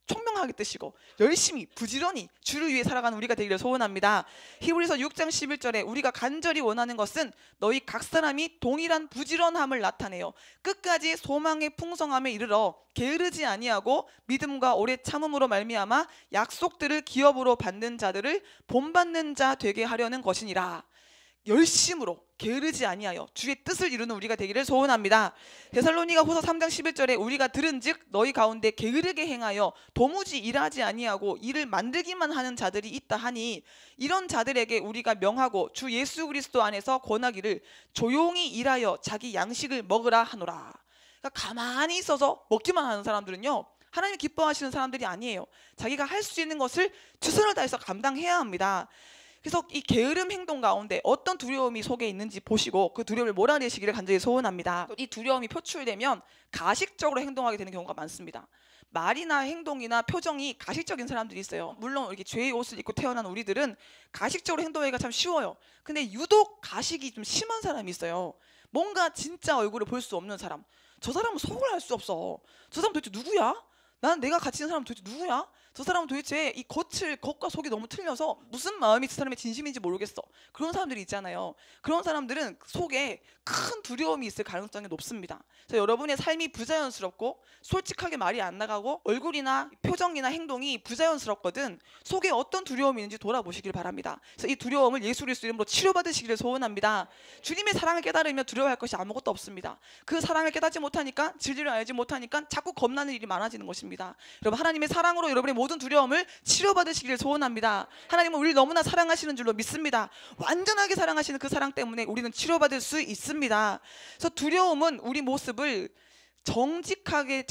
총명하게 뜨시고 열심히 부지런히 주를 위해 살아가는 우리가 되기를 소원합니다. 히브리서 6장 11절에 우리가 간절히 원하는 것은 너희 각 사람이 동일한 부지런함을 나타내요 끝까지 소망의 풍성함에 이르러 게으르지 아니하고 믿음과 오래 참음으로 말미암아 약속들을 기업으로 받는 자들을 본받는 자 되게 하려는 것이니라. 열심으로 게으르지 아니하여 주의 뜻을 이루는 우리가 되기를 소원합니다. 데살로니가 후서 3장 11절에 우리가 들은즉 너희 가운데 게으르게 행하여 도무지 일하지 아니하고 일을 만들기만 하는 자들이 있다 하니 이런 자들에게 우리가 명하고 주 예수 그리스도 안에서 권하기를 조용히 일하여 자기 양식을 먹으라 하노라. 그러니까 가만히 있어서 먹기만 하는 사람들은요, 하나님 기뻐하시는 사람들이 아니에요. 자기가 할 수 있는 것을 최선을 다해서 감당해야 합니다. 그래서 이 게으름 행동 가운데 어떤 두려움이 속에 있는지 보시고 그 두려움을 몰아내시기를 간절히 소원합니다. 이 두려움이 표출되면 가식적으로 행동하게 되는 경우가 많습니다. 말이나 행동이나 표정이 가식적인 사람들이 있어요. 물론 이렇게 죄의 옷을 입고 태어난 우리들은 가식적으로 행동하기가 참 쉬워요. 근데 유독 가식이 좀 심한 사람이 있어요. 뭔가 진짜 얼굴을 볼 수 없는 사람. 저 사람은 속을 알 수 없어. 저 사람 도대체 누구야? 나는 내가 같이 있는 사람 도대체 누구야? 저 사람은 도대체 이 겉과 속이 너무 틀려서 무슨 마음이 저 사람의 진심인지 모르겠어. 그런 사람들이 있잖아요. 그런 사람들은 속에 큰 두려움이 있을 가능성이 높습니다. 그래서 여러분의 삶이 부자연스럽고 솔직하게 말이 안 나가고 얼굴이나 표정이나 행동이 부자연스럽거든 속에 어떤 두려움이 있는지 돌아보시길 바랍니다. 그래서 이 두려움을 예수 그리스도 이름으로 치료받으시기를 소원합니다. 주님의 사랑을 깨달으면 두려워할 것이 아무것도 없습니다. 그 사랑을 깨닫지 못하니까, 진리를 알지 못하니까 자꾸 겁나는 일이 많아지는 것입니다. 여러분, 하나님의 사랑으로 여러분의 모든 두려움을 치료받으시기를 소원합니다. 하나님은 우리를 너무나 사랑하시는 줄로 믿습니다. 완전하게 사랑하시는 그 사랑 때문에 우리는 치료받을 수 있습니다. 그래서 두려움은 우리 모습을 정직하게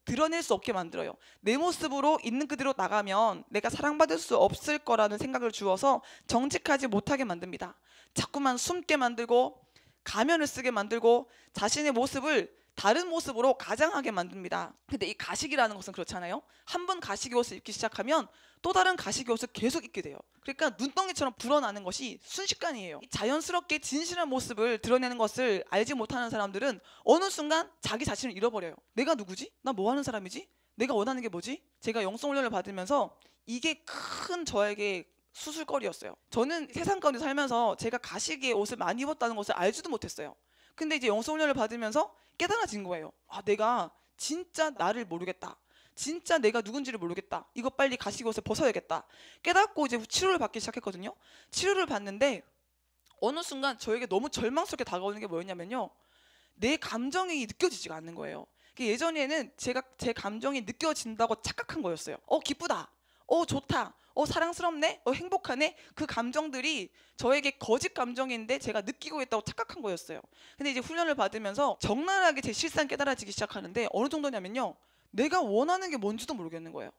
드러낼 수 없게 만들어요. 내 모습으로 있는 그대로 나가면 내가 사랑받을 수 없을 거라는 생각을 주어서 정직하지 못하게 만듭니다. 자꾸만 숨게 만들고 가면을 쓰게 만들고 자신의 모습을 다른 모습으로 가장하게 만듭니다. 근데 이 가식이라는 것은 그렇잖아요. 한 번 가식의 옷을 입기 시작하면 또 다른 가식의 옷을 계속 입게 돼요. 그러니까 눈덩이처럼 불어나는 것이 순식간이에요. 자연스럽게 진실한 모습을 드러내는 것을 알지 못하는 사람들은 어느 순간 자기 자신을 잃어버려요. 내가 누구지? 나 뭐 하는 사람이지? 내가 원하는 게 뭐지? 제가 영성훈련을 받으면서 이게 큰 저에게 수술거리였어요. 저는 세상 가운데 살면서 제가 가식의 옷을 많이 입었다는 것을 알지도 못했어요. 근데 이제 영성훈련을 받으면서 깨달아진 거예요. 아, 내가 진짜 나를 모르겠다. 진짜 내가 누군지를 모르겠다. 이거 빨리 가식의 옷을 벗어야겠다. 깨닫고 이제 치료를 받기 시작했거든요. 치료를 받는데 어느 순간 저에게 너무 절망스럽게 다가오는 게 뭐였냐면요, 내 감정이 느껴지지가 않는 거예요. 예전에는 제 감정이 느껴진다고 착각한 거였어요. 기쁘다. 좋다. 사랑스럽네. 행복하네. 그 감정들이 저에게 거짓 감정인데 제가 느끼고 있다고 착각한 거였어요. 근데 이제 훈련을 받으면서 적나라하게 제 실상 깨달아지기 시작하는데 어느 정도냐면요, 내가 원하는 게 뭔지도 모르겠는 거예요.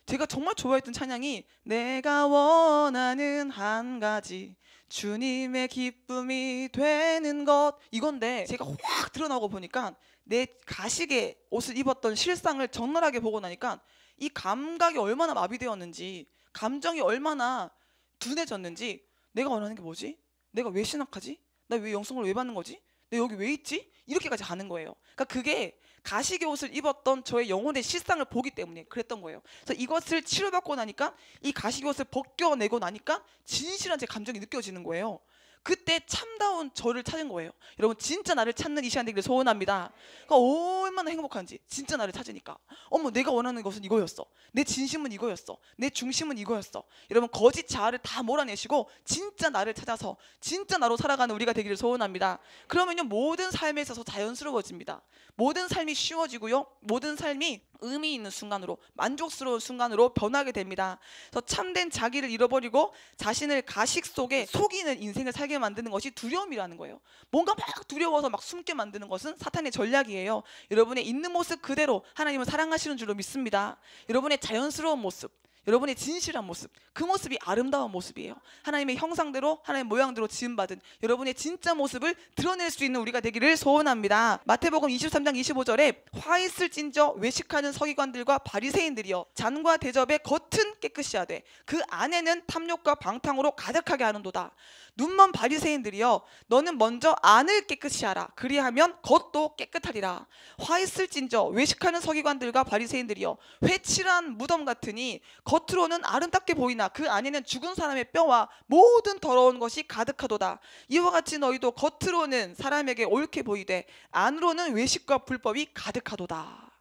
제가 정말 좋아했던 찬양이 내가 원하는 한 가지 주님의 기쁨이 되는 것 이건데, 제가 확 드러나고 보니까 내 가식의 옷을 입었던 실상을 적나라하게 보고 나니까 이 감각이 얼마나 마비되었는지, 감정이 얼마나 둔해졌는지, 내가 원하는 게 뭐지? 내가 왜 신학하지? 나 왜 영성을 왜 받는 거지? 내가 여기 왜 있지? 이렇게까지 가는 거예요. 그러니까 그게 가식의 옷을 입었던 저의 영혼의 실상을 보기 때문에 그랬던 거예요. 그래서 이것을 치료받고 나니까, 이 가식의 옷을 벗겨내고 나니까 진실한 제 감정이 느껴지는 거예요. 그때 참다운 저를 찾은 거예요. 여러분, 진짜 나를 찾는 이 시간 되기를 소원합니다. 그러니까 얼마나 행복한지, 진짜 나를 찾으니까. 어머, 내가 원하는 것은 이거였어. 내 진심은 이거였어. 내 중심은 이거였어. 여러분, 거짓 자아를 다 몰아내시고 진짜 나를 찾아서 진짜 나로 살아가는 우리가 되기를 소원합니다. 그러면요, 모든 삶에 있어서 자연스러워집니다. 모든 삶이 쉬워지고요, 모든 삶이 의미 있는 순간으로, 만족스러운 순간으로 변하게 됩니다. 그래서 참된 자기를 잃어버리고 자신을 가식 속에 속이는 인생을 살게 만드는 것이 두려움이라는 거예요. 뭔가 막 두려워서 막 숨게 만드는 것은 사탄의 전략이에요. 여러분의 있는 모습 그대로 하나님을 사랑하시는 줄로 믿습니다. 여러분의 자연스러운 모습, 여러분의 진실한 모습, 그 모습이 아름다운 모습이에요. 하나님의 형상대로, 하나님의 모양대로 지음받은 여러분의 진짜 모습을 드러낼 수 있는 우리가 되기를 소원합니다. 마태복음 23장 25절에 화 있을진저 외식하는 서기관들과 바리새인들이여 잔과 대접의 겉은 깨끗이 하되 그 안에는 탐욕과 방탕으로 가득하게 하는도다. 눈먼 바리새인들이여 너는 먼저 안을 깨끗이 하라. 그리하면 겉도 깨끗하리라. 화 있을진저 외식하는 서기관들과 바리새인들이여 회칠한 무덤 같으니 겉으로는 아름답게 보이나 그 안에는 죽은 사람의 뼈와 모든 더러운 것이 가득하도다. 이와 같이 너희도 겉으로는 사람에게 옳게 보이되 안으로는 외식과 불법이 가득하도다.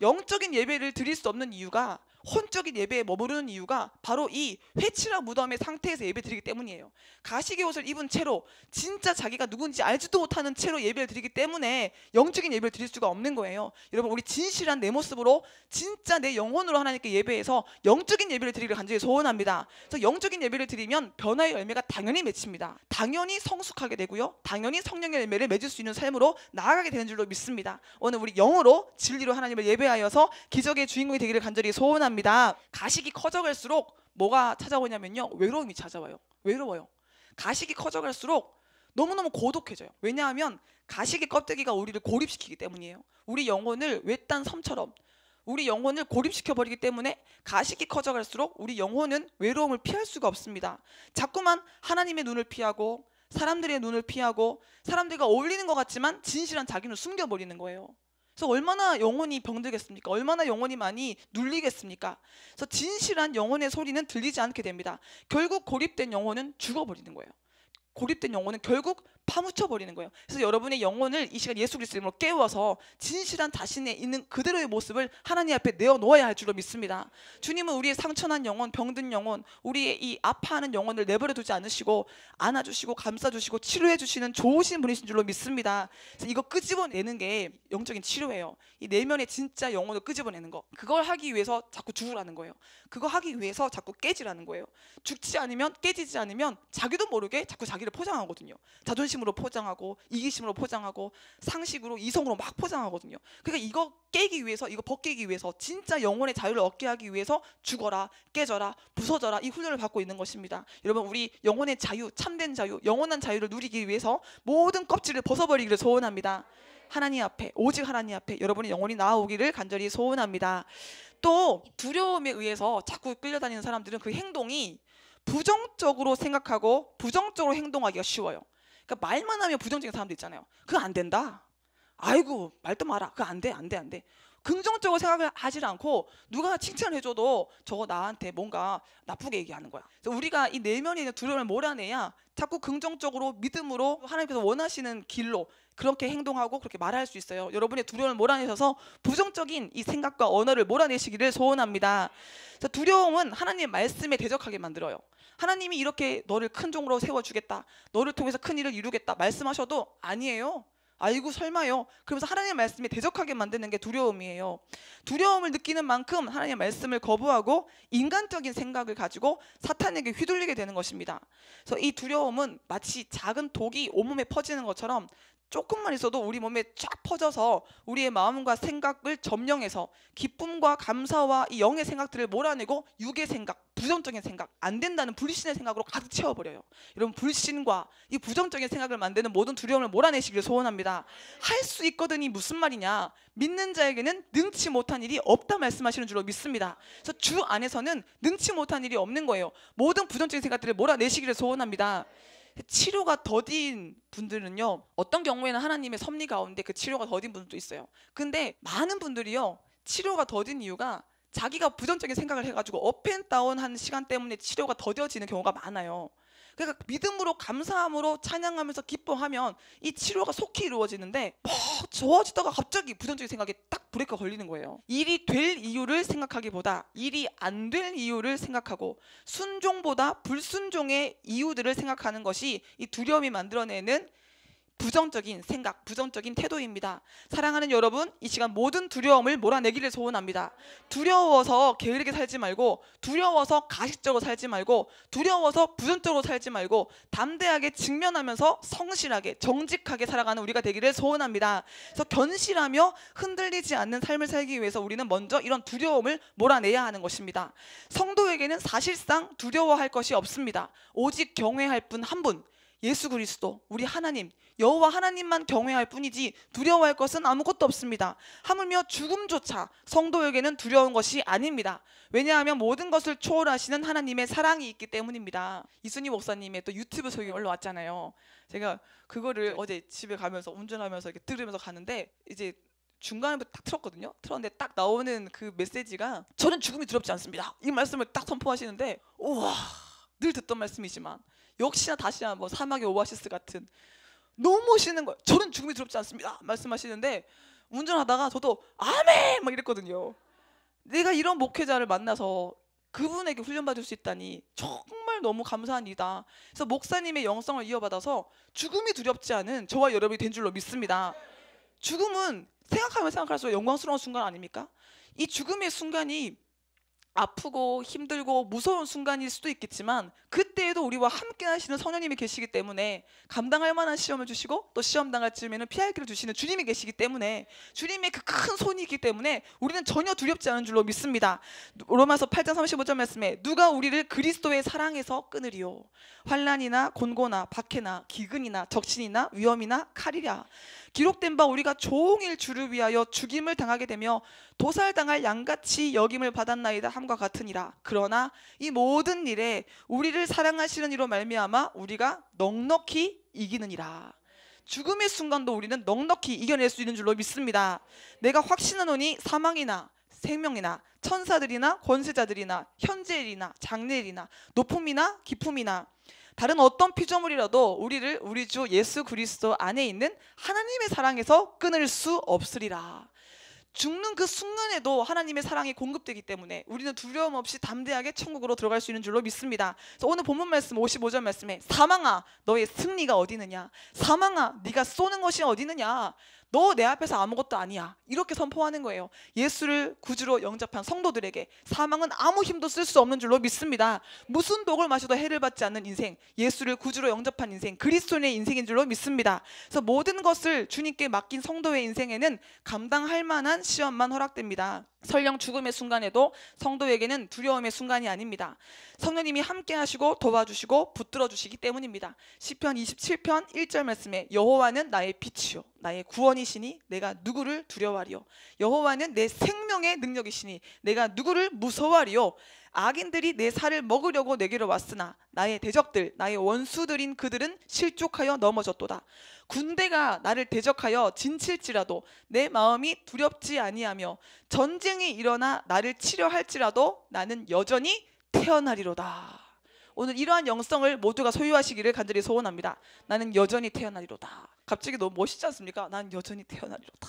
영적인 예배를 드릴 수 없는 이유가, 혼적인 예배에 머무르는 이유가 바로 이 회칠한 무덤의 상태에서 예배 드리기 때문이에요. 가식의 옷을 입은 채로, 진짜 자기가 누군지 알지도 못하는 채로 예배를 드리기 때문에 영적인 예배를 드릴 수가 없는 거예요. 여러분, 우리 진실한 내 모습으로 진짜 내 영혼으로 하나님께 예배해서 영적인 예배를 드리기를 간절히 소원합니다. 그래서 영적인 예배를 드리면 변화의 열매가 당연히 맺힙니다. 당연히 성숙하게 되고요, 당연히 성령의 열매를 맺을 수 있는 삶으로 나아가게 되는 줄로 믿습니다. 오늘 우리 영으로 진리로 하나님을 예배하여서 기적의 주인공이 되기를 간절히 소원합니다. 가식이 커져갈수록 뭐가 찾아오냐면요, 외로움이 찾아와요. 외로워요. 가식이 커져갈수록 너무너무 고독해져요. 왜냐하면 가식의 껍데기가 우리를 고립시키기 때문이에요. 우리 영혼을 외딴 섬처럼 우리 영혼을 고립시켜버리기 때문에 가식이 커져갈수록 우리 영혼은 외로움을 피할 수가 없습니다. 자꾸만 하나님의 눈을 피하고 사람들의 눈을 피하고 사람들과 어울리는 것 같지만 진실한 자기는 숨겨버리는 거예요. 그래서 얼마나 영혼이 병들겠습니까? 얼마나 영혼이 많이 눌리겠습니까? 그래서 진실한 영혼의 소리는 들리지 않게 됩니다. 결국 고립된 영혼은 죽어버리는 거예요. 고립된 영혼은 결국 파묻혀버리는 거예요. 그래서 여러분의 영혼을 이 시간 예수 그리스도 이름으로 깨워서 진실한 자신의 있는 그대로의 모습을 하나님 앞에 내어놓아야 할 줄로 믿습니다. 주님은 우리의 상처난 영혼, 병든 영혼, 우리의 이 아파하는 영혼을 내버려 두지 않으시고 안아주시고 감싸주시고 치료해 주시는 좋으신 분이신 줄로 믿습니다. 그래서 이거 끄집어내는 게 영적인 치료예요. 이 내면의 진짜 영혼을 끄집어내는 거, 그걸 하기 위해서 자꾸 죽으라는 거예요. 그거 하기 위해서 자꾸 깨지라는 거예요. 죽지 않으면, 깨지지 않으면 자기도 모르게 자꾸 자기를 포장하거든요. 자존심으로 포장하고 이기심으로 포장하고 상식으로 이성으로 막 포장하거든요. 그러니까 이거 깨기 위해서, 이거 벗기기 위해서, 진짜 영혼의 자유를 얻게 하기 위해서 죽어라, 깨져라, 부서져라, 이 훈련을 받고 있는 것입니다. 여러분, 우리 영혼의 자유, 참된 자유, 영원한 자유를 누리기 위해서 모든 껍질을 벗어버리기를 소원합니다. 하나님 앞에, 오직 하나님 앞에 여러분의 영혼이 나아오기를 간절히 소원합니다. 또 두려움에 의해서 자꾸 끌려다니는 사람들은 그 행동이 부정적으로 생각하고 부정적으로 행동하기가 쉬워요. 그러니까 말만 하면 부정적인 사람도 있잖아요. 그거 안 된다. 아이고, 말도 마라. 그거 안 돼, 안 돼, 안 돼. 긍정적으로 생각을 하질 않고 누가 칭찬을 해줘도 저거 나한테 뭔가 나쁘게 얘기하는 거야. 그래서 우리가 이 내면에 있는 두려움을 몰아내야 자꾸 긍정적으로, 믿음으로 하나님께서 원하시는 길로 그렇게 행동하고 그렇게 말할 수 있어요. 여러분의 두려움을 몰아내셔서 부정적인 이 생각과 언어를 몰아내시기를 소원합니다. 그래서 두려움은 하나님의 말씀에 대적하게 만들어요. 하나님이 이렇게 너를 큰 종으로 세워주겠다, 너를 통해서 큰 일을 이루겠다 말씀하셔도 아니에요. 아이고 설마요. 그러면서 하나님의 말씀에 대적하게 만드는 게 두려움이에요. 두려움을 느끼는 만큼 하나님의 말씀을 거부하고 인간적인 생각을 가지고 사탄에게 휘둘리게 되는 것입니다. 그래서 이 두려움은 마치 작은 독이 온몸에 퍼지는 것처럼 조금만 있어도 우리 몸에 쫙 퍼져서 우리의 마음과 생각을 점령해서 기쁨과 감사와 이 영의 생각들을 몰아내고 육의 생각, 부정적인 생각, 안 된다는 불신의 생각으로 가득 채워버려요. 여러분, 불신과 이 부정적인 생각을 만드는 모든 두려움을 몰아내시기를 소원합니다. 할 수 있거든이 무슨 말이냐? 믿는 자에게는 능치 못한 일이 없다 말씀하시는 줄로 믿습니다. 그래서 주 안에서는 능치 못한 일이 없는 거예요. 모든 부정적인 생각들을 몰아내시기를 소원합니다. 치료가 더딘 분들은요, 어떤 경우에는 하나님의 섭리 가운데 그 치료가 더딘 분들도 있어요. 근데 많은 분들이요, 치료가 더딘 이유가 자기가 부정적인 생각을 해가지고 업앤다운한 시간 때문에 치료가 더뎌지는 경우가 많아요. 그러니까 믿음으로, 감사함으로, 찬양하면서 기뻐하면 이 치료가 속히 이루어지는데 좋아지다가 갑자기 부정적인 생각에 딱 브레이크가 걸리는 거예요. 일이 될 이유를 생각하기보다 일이 안 될 이유를 생각하고 순종보다 불순종의 이유들을 생각하는 것이 이 두려움이 만들어내는 부정적인 생각, 부정적인 태도입니다. 사랑하는 여러분, 이 시간 모든 두려움을 몰아내기를 소원합니다. 두려워서 게으르게 살지 말고, 두려워서 가식적으로 살지 말고, 두려워서 부정적으로 살지 말고, 담대하게 직면하면서 성실하게 정직하게 살아가는 우리가 되기를 소원합니다. 그래서 견실하며 흔들리지 않는 삶을 살기 위해서 우리는 먼저 이런 두려움을 몰아내야 하는 것입니다. 성도에게는 사실상 두려워할 것이 없습니다. 오직 경외할 분 한 분, 예수 그리스도, 우리 하나님, 여호와 하나님만 경외할 뿐이지 두려워할 것은 아무것도 없습니다. 하물며 죽음조차 성도에게는 두려운 것이 아닙니다. 왜냐하면 모든 것을 초월하시는 하나님의 사랑이 있기 때문입니다. 이순희 목사님의 또 유튜브 소식이 올라왔잖아요. 제가 그거를 어제 집에 가면서 운전하면서 이렇게 들으면서 가는데 이제 중간에 딱 틀었거든요. 틀었는데 딱 나오는 그 메시지가 저는 죽음이 두렵지 않습니다. 이 말씀을 딱 선포하시는데, 우와, 늘 듣던 말씀이지만 역시나 다시야 뭐 사막의 오아시스 같은 너무 멋있는 거예요. 저는 죽음이 두렵지 않습니다 말씀하시는데, 운전하다가 저도 아멘 막 이랬거든요. 내가 이런 목회자를 만나서 그분에게 훈련받을 수 있다니 정말 너무 감사한 일이다. 그래서 목사님의 영성을 이어받아서 죽음이 두렵지 않은 저와 여러분이 된 줄로 믿습니다. 죽음은 생각하면 생각할수록 영광스러운 순간 아닙니까? 이 죽음의 순간이 아프고 힘들고 무서운 순간일 수도 있겠지만 그때에도 우리와 함께 하시는 성령님이 계시기 때문에 감당할 만한 시험을 주시고 또 시험 당할 즈음에는 피할 길을 주시는 주님이 계시기 때문에, 주님의 그 큰 손이 있기 때문에 우리는 전혀 두렵지 않은 줄로 믿습니다. 로마서 8장 35절 말씀에 누가 우리를 그리스도의 사랑에서 끊으리요? 환난이나 곤고나 박해나 기근이나 적신이나 위험이나 칼이랴. 기록된 바 우리가 종일 주를 위하여 죽임을 당하게 되며 도살당할 양같이 여김을 받았나이다 함과 같으니라. 그러나 이 모든 일에 우리를 사랑하시는 이로 말미암아 우리가 넉넉히 이기느니라. 죽음의 순간도 우리는 넉넉히 이겨낼 수 있는 줄로 믿습니다. 내가 확신하노니 사망이나 생명이나 천사들이나 권세자들이나 현재일이나 장래일이나 높음이나 깊음이나 다른 어떤 피조물이라도 우리를 우리 주 예수 그리스도 안에 있는 하나님의 사랑에서 끊을 수 없으리라. 죽는 그 순간에도 하나님의 사랑이 공급되기 때문에 우리는 두려움 없이 담대하게 천국으로 들어갈 수 있는 줄로 믿습니다. 그래서 오늘 본문 말씀 55절 말씀에 사망아 너의 승리가 어디 있느냐, 사망아 네가 쏘는 것이 어디 있느냐, 너 내 앞에서 아무것도 아니야, 이렇게 선포하는 거예요. 예수를 구주로 영접한 성도들에게 사망은 아무 힘도 쓸 수 없는 줄로 믿습니다. 무슨 독을 마셔도 해를 받지 않는 인생, 예수를 구주로 영접한 인생, 그리스도인의 인생인 줄로 믿습니다. 그래서 모든 것을 주님께 맡긴 성도의 인생에는 감당할 만한 시험만 허락됩니다. 설령 죽음의 순간에도 성도에게는 두려움의 순간이 아닙니다. 성령님이 함께 하시고 도와주시고 붙들어 주시기 때문입니다. 시편 27편 1절 말씀에 여호와는 나의 빛이요 나의 구원이시니 내가 누구를 두려워하리요. 여호와는 내 생명의 능력이시니 내가 누구를 무서워하리요. 악인들이 내 살을 먹으려고 내게로 왔으나 나의 대적들 나의 원수들인 그들은 실족하여 넘어졌도다. 군대가 나를 대적하여 진칠지라도 내 마음이 두렵지 아니하며 전쟁이 일어나 나를 치려 할지라도 나는 여전히 태어나리로다. 오늘 이러한 영성을 모두가 소유하시기를 간절히 소원합니다. 나는 여전히 태어나리로다. 갑자기 너무 멋있지 않습니까? 난 여전히 태어나리로다.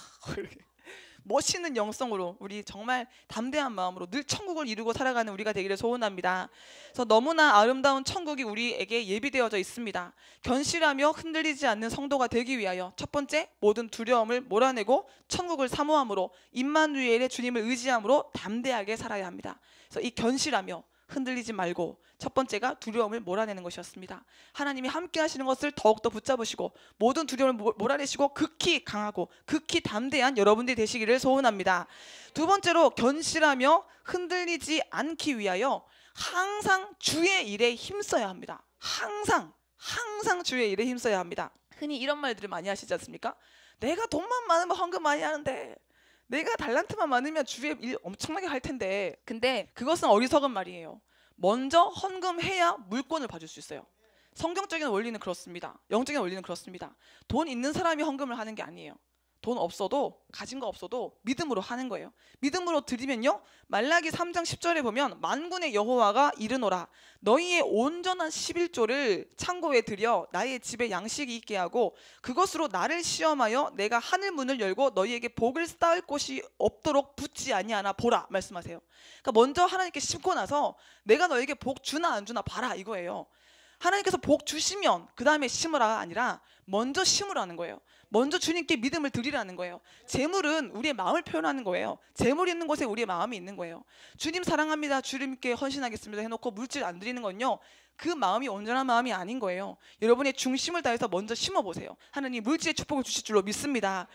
멋있는 영성으로 우리 정말 담대한 마음으로 늘 천국을 이루고 살아가는 우리가 되기를 소원합니다. 그래서 너무나 아름다운 천국이 우리에게 예비되어져 있습니다. 견실하며 흔들리지 않는 성도가 되기 위하여 첫 번째, 모든 두려움을 몰아내고 천국을 사모함으로 임마누엘의 주님을 의지함으로 담대하게 살아야 합니다. 그래서 이 견실하며 흔들리지 말고, 첫 번째가 두려움을 몰아내는 것이었습니다. 하나님이 함께 하시는 것을 더욱더 붙잡으시고 모든 두려움을 몰아내시고 극히 강하고 극히 담대한 여러분들이 되시기를 소원합니다. 두 번째로 견실하며 흔들리지 않기 위하여 항상 주의 일에 힘써야 합니다. 항상 주의 일에 힘써야 합니다. 흔히 이런 말들을 많이 하시지 않습니까? 내가 돈만 많으면 헌금 많이 하는데, 내가 달란트만 많으면 주의 일 엄청나게 할 텐데. 근데 그것은 어리석은 말이에요. 먼저 헌금해야 물권을 받을 수 있어요. 성경적인 원리는 그렇습니다. 영적인 원리는 그렇습니다. 돈 있는 사람이 헌금을 하는 게 아니에요. 돈 없어도, 가진 거 없어도 믿음으로 하는 거예요. 믿음으로 드리면요, 말라기 3장 10절에 보면 만군의 여호와가 이르노라, 너희의 온전한 11조를 창고에 들여 나의 집에 양식이 있게 하고 그것으로 나를 시험하여 내가 하늘 문을 열고 너희에게 복을 쌓을 곳이 없도록 붙지 아니하나 보라 말씀하세요. 그러니까 먼저 하나님께 심고 나서 내가 너에게 복 주나 안 주나 봐라 이거예요. 하나님께서 복 주시면 그 다음에 심으라가 아니라 먼저 심으라는 거예요. 먼저 주님께 믿음을 드리라는 거예요. 재물은 우리의 마음을 표현하는 거예요. 재물이 있는 곳에 우리의 마음이 있는 거예요. 주님 사랑합니다, 주님께 헌신하겠습니다 해놓고 물질 안 드리는 건요, 그 마음이 온전한 마음이 아닌 거예요. 여러분의 중심을 다해서 먼저 심어보세요. 하나님 물질의 축복을 주실 줄로 믿습니다.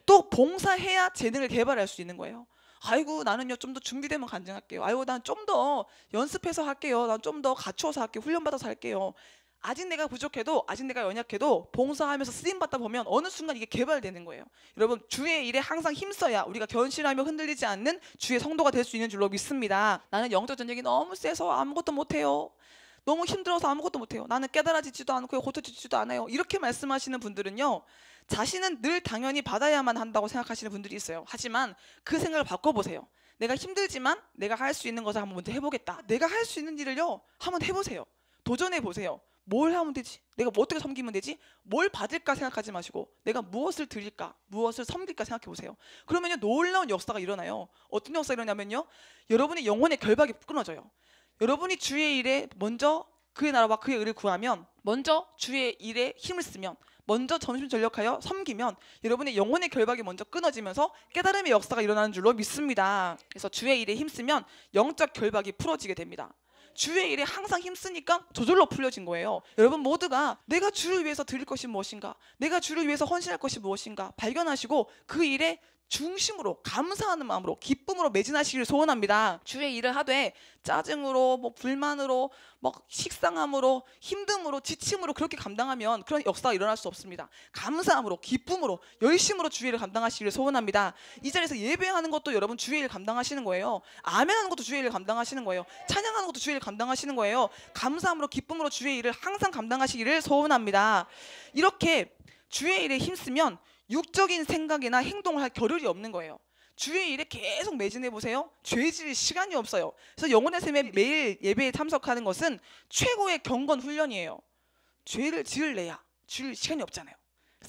또 봉사해야 재능을 개발할 수 있는 거예요. 아이고 나는요 좀 더 준비되면 간증할게요. 아이고 난 좀 더 연습해서 할게요. 난 좀 더 갖추어서 할게요. 훈련받아서 할게요. 아직 내가 부족해도, 아직 내가 연약해도 봉사하면서 쓰임받다 보면 어느 순간 이게 개발되는 거예요. 여러분 주의 일에 항상 힘써야 우리가 견실하며 흔들리지 않는 주의 성도가 될 수 있는 줄로 믿습니다. 나는 영적 전쟁이 너무 세서 아무것도 못해요. 너무 힘들어서 아무것도 못해요. 나는 깨달아지지도 않고 고쳐지지도 않아요. 이렇게 말씀하시는 분들은요, 자신은 늘 당연히 받아야만 한다고 생각하시는 분들이 있어요. 하지만 그 생각을 바꿔보세요. 내가 힘들지만 내가 할 수 있는 것을 한번 먼저 해보겠다. 내가 할 수 있는 일을요 한번 해보세요. 도전해보세요. 뭘 하면 되지? 내가 뭐 어떻게 섬기면 되지? 뭘 받을까 생각하지 마시고 내가 무엇을 드릴까? 무엇을 섬길까 생각해보세요. 그러면요 놀라운 역사가 일어나요. 어떤 역사가 일어나면요, 여러분의 영혼의 결박이 끊어져요. 여러분이 주의 일에 먼저 그의 나라와 그의 의를 구하면, 먼저 주의 일에 힘을 쓰면, 먼저 전심전력하여 섬기면 여러분의 영혼의 결박이 먼저 끊어지면서 깨달음의 역사가 일어나는 줄로 믿습니다. 그래서 주의 일에 힘쓰면 영적 결박이 풀어지게 됩니다. 주의 일에 항상 힘쓰니까 저절로 풀려진 거예요. 여러분 모두가 내가 주를 위해서 드릴 것이 무엇인가, 내가 주를 위해서 헌신할 것이 무엇인가 발견하시고 그 일에 중심으로 감사하는 마음으로 기쁨으로 매진하시기를 소원합니다. 주의 일을 하되 짜증으로 불만으로 식상함으로 힘듦으로 지침으로 그렇게 감당하면 그런 역사가 일어날 수 없습니다. 감사함으로 기쁨으로 열심으로 주의 일을 감당하시기를 소원합니다. 이 자리에서 예배하는 것도 여러분 주의 일을 감당하시는 거예요. 아멘하는 것도 주의 일을 감당하시는 거예요. 찬양하는 것도 주의 일을 감당하시는 거예요. 감사함으로 기쁨으로 주의 일을 항상 감당하시기를 소원합니다. 이렇게 주의 일에 힘쓰면 육적인 생각이나 행동을 할 겨를이 없는 거예요. 주의 일에 계속 매진해 보세요. 죄 지을 시간이 없어요. 그래서 영혼의 샘에 매일 예배에 참석하는 것은 최고의 경건 훈련이에요. 죄를 지을래야 지을 시간이 없잖아요.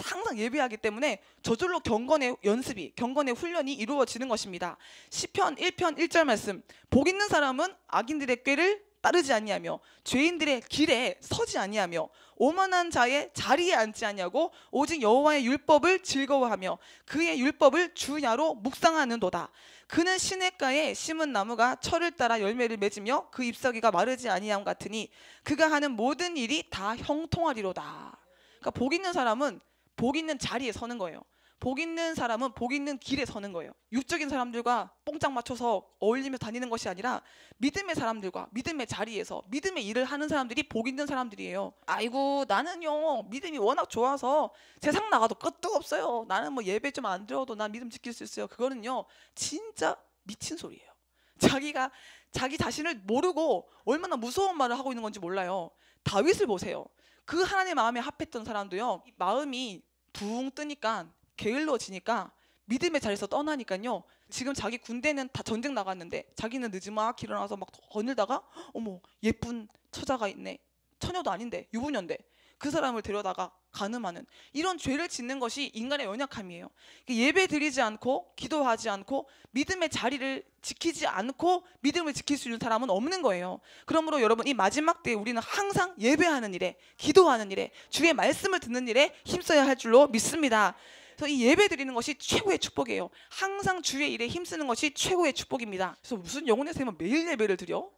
항상 예배하기 때문에 저절로 경건의 연습이, 경건의 훈련이 이루어지는 것입니다. 시편 1편 1절 말씀, 복 있는 사람은 악인들의 꾀를 따르지 아니하며 죄인들의 길에 서지 아니하며 오만한 자의 자리에 앉지 아니하고 오직 여호와의 율법을 즐거워하며 그의 율법을 주야로 묵상하는도다. 그는 시냇가에 심은 나무가 철을 따라 열매를 맺으며 그 잎사귀가 마르지 아니함 같으니 그가 하는 모든 일이 다 형통하리로다. 그러니까 복 있는 사람은 복 있는 자리에 서는 거예요. 복 있는 사람은 복 있는 길에 서는 거예요. 육적인 사람들과 뽕짝 맞춰서 어울리며 다니는 것이 아니라 믿음의 사람들과 믿음의 자리에서 믿음의 일을 하는 사람들이 복 있는 사람들이에요. 아이고 나는요 믿음이 워낙 좋아서 세상 나가도 끝도 없어요. 나는 예배 좀 안 드려도 난 믿음 지킬 수 있어요. 그거는요 진짜 미친 소리예요. 자기가 자기 자신을 모르고 얼마나 무서운 말을 하고 있는 건지 몰라요. 다윗을 보세요. 그 하나님의 마음에 합했던 사람도요, 마음이 붕 뜨니까 게을러지니까 믿음의 자리에서 떠나니까요, 지금 자기 군대는 다 전쟁 나갔는데 자기는 늦지막히 일어나서 거닐다가 어머 예쁜 처자가 있네, 처녀도 아닌데 유부녀인데 그 사람을 데려다가 간음하는 이런 죄를 짓는 것이 인간의 연약함이에요. 예배 드리지 않고 기도하지 않고 믿음의 자리를 지키지 않고 믿음을 지킬 수 있는 사람은 없는 거예요. 그러므로 여러분 이 마지막 때에 우리는 항상 예배하는 일에, 기도하는 일에, 주의 말씀을 듣는 일에 힘써야 할 줄로 믿습니다. 그래서 이 예배 드리는 것이 최고의 축복이에요. 항상 주의 일에 힘쓰는 것이 최고의 축복입니다. 그래서 무슨 영혼의 샘은 매일 예배를 드려?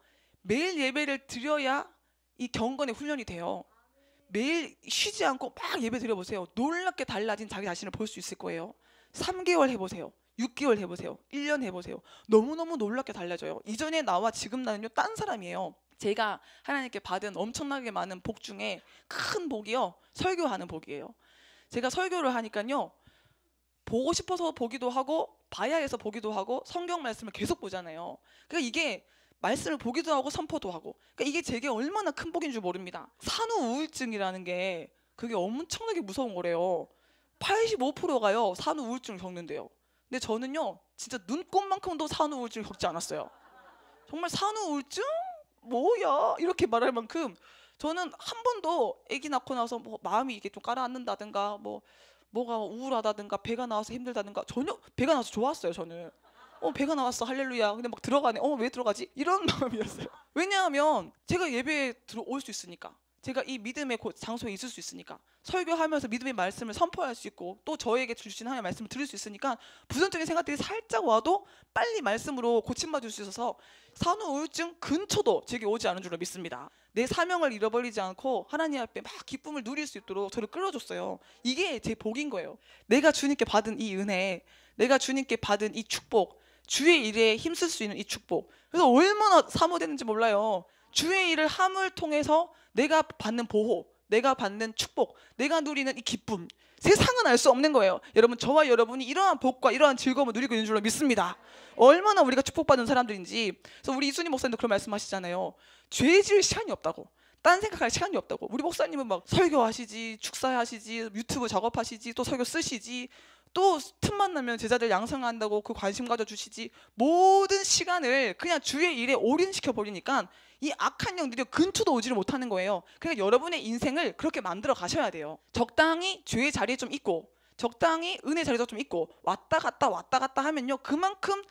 매일 예배를 드려야 이 경건의 훈련이 돼요. 매일 쉬지 않고 막 예배 드려보세요. 놀랍게 달라진 자기 자신을 볼 수 있을 거예요. 3개월 해보세요. 6개월 해보세요. 1년 해보세요. 너무너무 놀랍게 달라져요. 이전에 나와 지금 나는요 딴 사람이에요. 제가 하나님께 받은 엄청나게 많은 복 중에 큰 복이요, 설교하는 복이에요. 제가 설교를 하니까요, 보고 싶어서 보기도 하고 봐야 해서 보기도 하고 성경 말씀을 계속 보잖아요. 그러니까 이게 말씀을 보기도 하고 선포도 하고, 그러니까 이게 제게 얼마나 큰 복인 줄 모릅니다. 산후 우울증이라는 게 그게 엄청나게 무서운 거래요. 85%가요 산후 우울증을 겪는데요. 근데 저는요 진짜 눈곱만큼도 산후 우울증을 겪지 않았어요. 정말 산후 우울증? 뭐야? 이렇게 말할 만큼 저는 한 번도 아기 낳고 나서 뭐 마음이 이게 좀 가라앉는다든가 뭐가 우울하다든가 배가 나와서 힘들다든가, 전혀. 배가 나와서 좋았어요. 저는 배가 나왔어 할렐루야, 근데 막 들어가네, 왜 들어가지? 이런 마음이었어요. 왜냐하면 제가 예배에 들어올 수 있으니까, 제가 이 믿음의 장소에 있을 수 있으니까, 설교하면서 믿음의 말씀을 선포할 수 있고, 또 저에게 주신 하나님의 말씀을 들을 수 있으니까 부정적인 생각들이 살짝 와도 빨리 말씀으로 고침받을 수 있어서 산후 우울증 근처도 제게 오지 않은 줄로 믿습니다. 내 사명을 잃어버리지 않고 하나님 앞에 막 기쁨을 누릴 수 있도록 저를 끌어줬어요. 이게 제 복인 거예요. 내가 주님께 받은 이 은혜, 내가 주님께 받은 이 축복, 주의 일에 힘쓸 수 있는 이 축복, 그래서 얼마나 사모되는지 몰라요. 주의 일을 함을 통해서 내가 받는 보호, 내가 받는 축복, 내가 누리는 이 기쁨, 세상은 알 수 없는 거예요. 여러분, 저와 여러분이 이러한 복과 이러한 즐거움을 누리고 있는 줄로 믿습니다. 얼마나 우리가 축복받은 사람들인지. 그래서 우리 이순희 목사님도 그런 말씀하시잖아요. 죄 지을 시간이 없다고, 딴 생각할 시간이 없다고. 우리 목사님은 막 설교하시지, 축사하시지, 유튜브 작업하시지, 또 설교 쓰시지, 또 틈만 나면 제자들 양성한다고 그 관심 가져주시지, 모든 시간을 그냥 주의 일에 올인시켜 버리니까 이 악한 영들이 근처도 오지를 못하는 거예요. 그러니까 여러분의 인생을 그렇게 만들어 가셔야 돼요. 적당히 죄의 자리에 좀 있고, 적당히 은혜 자리도 좀 있고, 왔다 갔다 하면요, 그만큼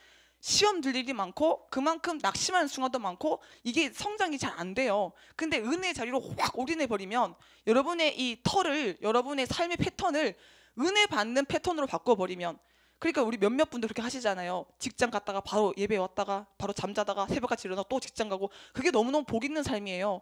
시험 들 일이 많고, 그만큼 낙심하는 순간도 많고, 이게 성장이 잘 안 돼요. 근데 은혜 자리로 확 올인해 버리면 여러분의 이 터를, 여러분의 삶의 패턴을 은혜 받는 패턴으로 바꿔버리면, 그러니까 우리 몇몇 분들 그렇게 하시잖아요. 직장 갔다가 바로 예배 왔다가 바로 잠자다가 새벽같이 일어나 또 직장 가고, 그게 너무너무 복 있는 삶이에요.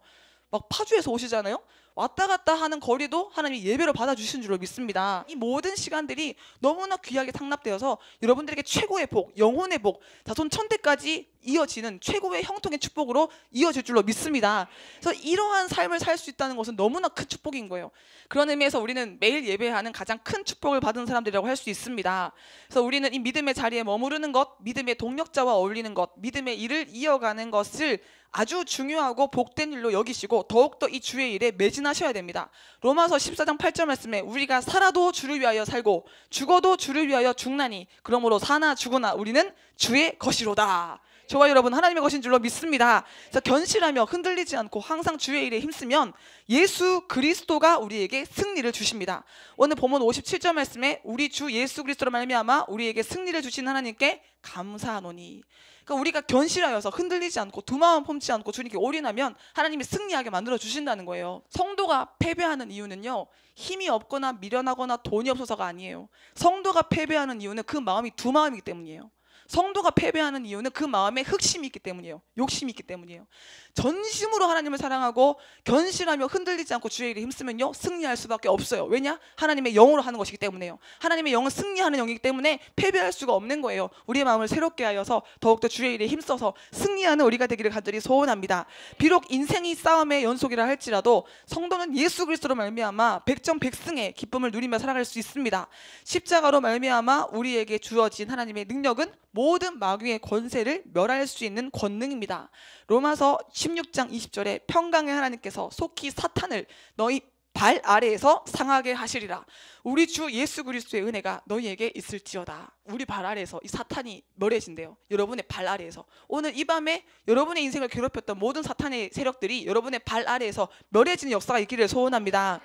막 파주에서 오시잖아요. 왔다 갔다 하는 거리도 하나님이 예배로 받아주신 줄로 믿습니다. 이 모든 시간들이 너무나 귀하게 상납되어서 여러분들에게 최고의 복, 영혼의 복, 자손 천대까지 이어지는 최고의 형통의 축복으로 이어질 줄로 믿습니다. 그래서 이러한 삶을 살 수 있다는 것은 너무나 큰 축복인 거예요. 그런 의미에서 우리는 매일 예배하는 가장 큰 축복을 받은 사람들이라고 할 수 있습니다. 그래서 우리는 이 믿음의 자리에 머무르는 것, 믿음의 동력자와 어울리는 것, 믿음의 일을 이어가는 것을 아주 중요하고 복된 일로 여기시고 더욱더 이 주의 일에 매진하셔야 됩니다. 로마서 14장 8절 말씀에 우리가 살아도 주를 위하여 살고 죽어도 주를 위하여 죽나니 그러므로 사나 죽으나 우리는 주의 것이로다. 저와 여러분 하나님의 것인 줄로 믿습니다. 그래서 견실하며 흔들리지 않고 항상 주의 일에 힘쓰면 예수 그리스도가 우리에게 승리를 주십니다. 오늘 본문 57절 말씀에 우리 주 예수 그리스도로 말미암아 우리에게 승리를 주신 하나님께 감사하노니, 그러니까 우리가 견실하여서 흔들리지 않고 두 마음 품지 않고 주님께 올인하면 하나님이 승리하게 만들어 주신다는 거예요. 성도가 패배하는 이유는요, 힘이 없거나 미련하거나 돈이 없어서가 아니에요. 성도가 패배하는 이유는 그 마음이 두 마음이기 때문이에요. 성도가 패배하는 이유는 그 마음에 흑심이 있기 때문이에요. 욕심이 있기 때문이에요. 전심으로 하나님을 사랑하고 견실하며 흔들리지 않고 주의 일에 힘쓰면요, 승리할 수밖에 없어요. 왜냐? 하나님의 영으로 하는 것이기 때문에요. 하나님의 영은 승리하는 영이기 때문에 패배할 수가 없는 거예요. 우리의 마음을 새롭게 하여서 더욱더 주의 일에 힘써서 승리하는 우리가 되기를 간절히 소원합니다. 비록 인생이 싸움의 연속이라 할지라도 성도는 예수 그리스도로 말미암아 백전백승의 기쁨을 누리며 살아갈 수 있습니다. 십자가로 말미암아 우리에게 주어진 하나님의 능력은 모든 마귀의 권세를 멸할 수 있는 권능입니다. 로마서 16장 20절에 평강의 하나님께서 속히 사탄을 너희 발 아래에서 상하게 하시리라. 우리 주 예수 그리스도의 은혜가 너희에게 있을지어다. 우리 발 아래에서 이 사탄이 멸해진대요. 여러분의 발 아래에서. 오늘 이 밤에 여러분의 인생을 괴롭혔던 모든 사탄의 세력들이 여러분의 발 아래에서 멸해지는 역사가 있기를 소원합니다.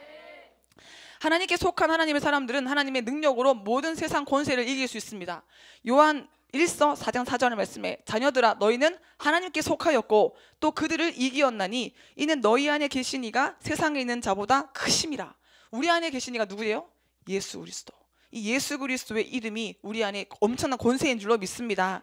하나님께 속한 하나님의 사람들은 하나님의 능력으로 모든 세상 권세를 이길 수 있습니다. 요한 1서 4장 4절의 말씀에 자녀들아 너희는 하나님께 속하였고 또 그들을 이기었나니 이는 너희 안에 계신 이가 세상에 있는 자보다 크심이라. 우리 안에 계신 이가 누구예요? 예수 그리스도. 이 예수 그리스도의 이름이 우리 안에 엄청난 권세인 줄로 믿습니다.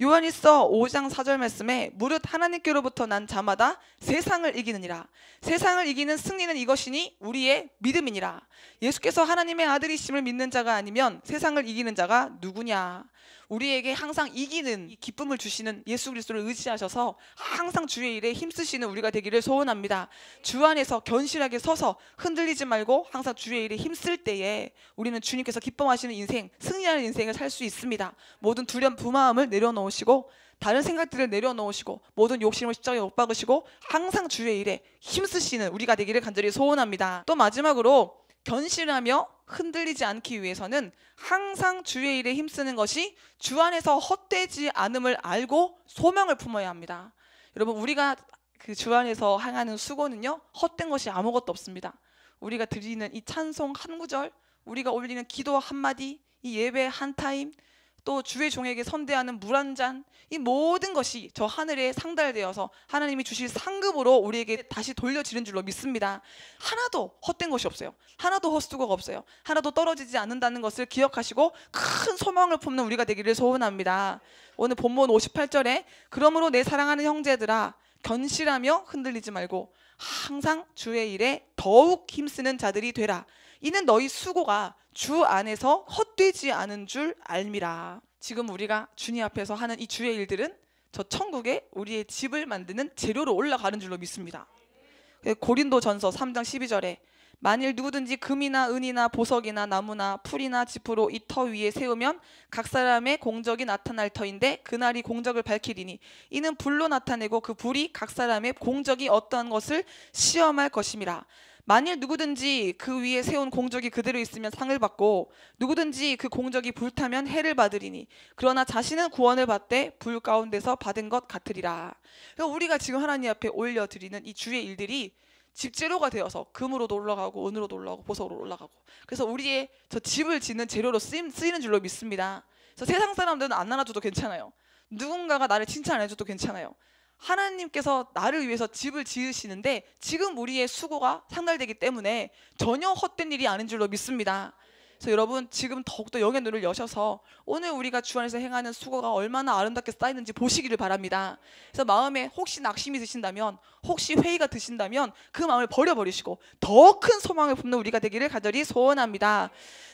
요한일서 5장 4절 말씀에 무릇 하나님께로부터 난 자마다 세상을 이기느니라. 세상을 이기는 승리는 이것이니 우리의 믿음이니라. 예수께서 하나님의 아들이심을 믿는 자가 아니면 세상을 이기는 자가 누구냐. 우리에게 항상 이기는 기쁨을 주시는 예수 그리스도를 의지하셔서 항상 주의 일에 힘쓰시는 우리가 되기를 소원합니다. 주 안에서 견실하게 서서 흔들리지 말고 항상 주의 일에 힘쓸 때에 우리는 주님께서 기뻐하시는 인생, 승리하는 인생을 살 수 있습니다. 모든 두려움, 부마음을 내려놓으시고 다른 생각들을 내려놓으시고 모든 욕심을 십자가에 못 박으시고 항상 주의 일에 힘쓰시는 우리가 되기를 간절히 소원합니다. 또 마지막으로 견실하며 흔들리지 않기 위해서는 항상 주의 일에 힘쓰는 것이 주 안에서 헛되지 않음을 알고 소망을 품어야 합니다. 여러분, 우리가 그 주 안에서 행하는 수고는요, 헛된 것이 아무것도 없습니다. 우리가 드리는 이 찬송 한 구절, 우리가 올리는 기도 한마디, 이 예배 한 타임, 또 주의 종에게 선대하는 물 한 잔, 이 모든 것이 저 하늘에 상달되어서 하나님이 주실 상급으로 우리에게 다시 돌려지는 줄로 믿습니다. 하나도 헛된 것이 없어요. 하나도 헛수고가 없어요. 하나도 떨어지지 않는다는 것을 기억하시고 큰 소망을 품는 우리가 되기를 소원합니다. 오늘 본문 58절에 그러므로 내 사랑하는 형제들아 견실하며 흔들리지 말고 항상 주의 일에 더욱 힘쓰는 자들이 되라. 이는 너희 수고가 주 안에서 헛되지 않은 줄 알미라. 지금 우리가 주님 앞에서 하는 이 주의 일들은 저 천국에 우리의 집을 만드는 재료로 올라가는 줄로 믿습니다. 고린도전서 3장 12절에 만일 누구든지 금이나 은이나 보석이나 나무나 풀이나 지푸로 이 터 위에 세우면 각 사람의 공적이 나타날 터인데 그날이 공적을 밝히리니 이는 불로 나타내고 그 불이 각 사람의 공적이 어떠한 것을 시험할 것임이라. 만일 누구든지 그 위에 세운 공적이 그대로 있으면 상을 받고 누구든지 그 공적이 불타면 해를 받으리니 그러나 자신은 구원을 받되 불 가운데서 받은 것 같으리라. 그러니까 우리가 지금 하나님 앞에 올려드리는 이 주의 일들이 집재료가 되어서 금으로도 올라가고 은으로도 올라가고 보석으로 올라가고, 그래서 우리의 저 집을 짓는 재료로 쓰이는 줄로 믿습니다. 그래서 세상 사람들은 안 나눠줘도 괜찮아요. 누군가가 나를 칭찬 안 해줘도 괜찮아요. 하나님께서 나를 위해서 집을 지으시는데 지금 우리의 수고가 상달되기 때문에 전혀 헛된 일이 아닌 줄로 믿습니다. 그래서 여러분, 지금 더욱더 영의 눈을 여셔서 오늘 우리가 주 안에서 행하는 수고가 얼마나 아름답게 쌓이는지 보시기를 바랍니다. 그래서 마음에 혹시 낙심이 드신다면, 혹시 회의가 드신다면 그 마음을 버려버리시고 더 큰 소망을 품는 우리가 되기를 간절히 소원합니다.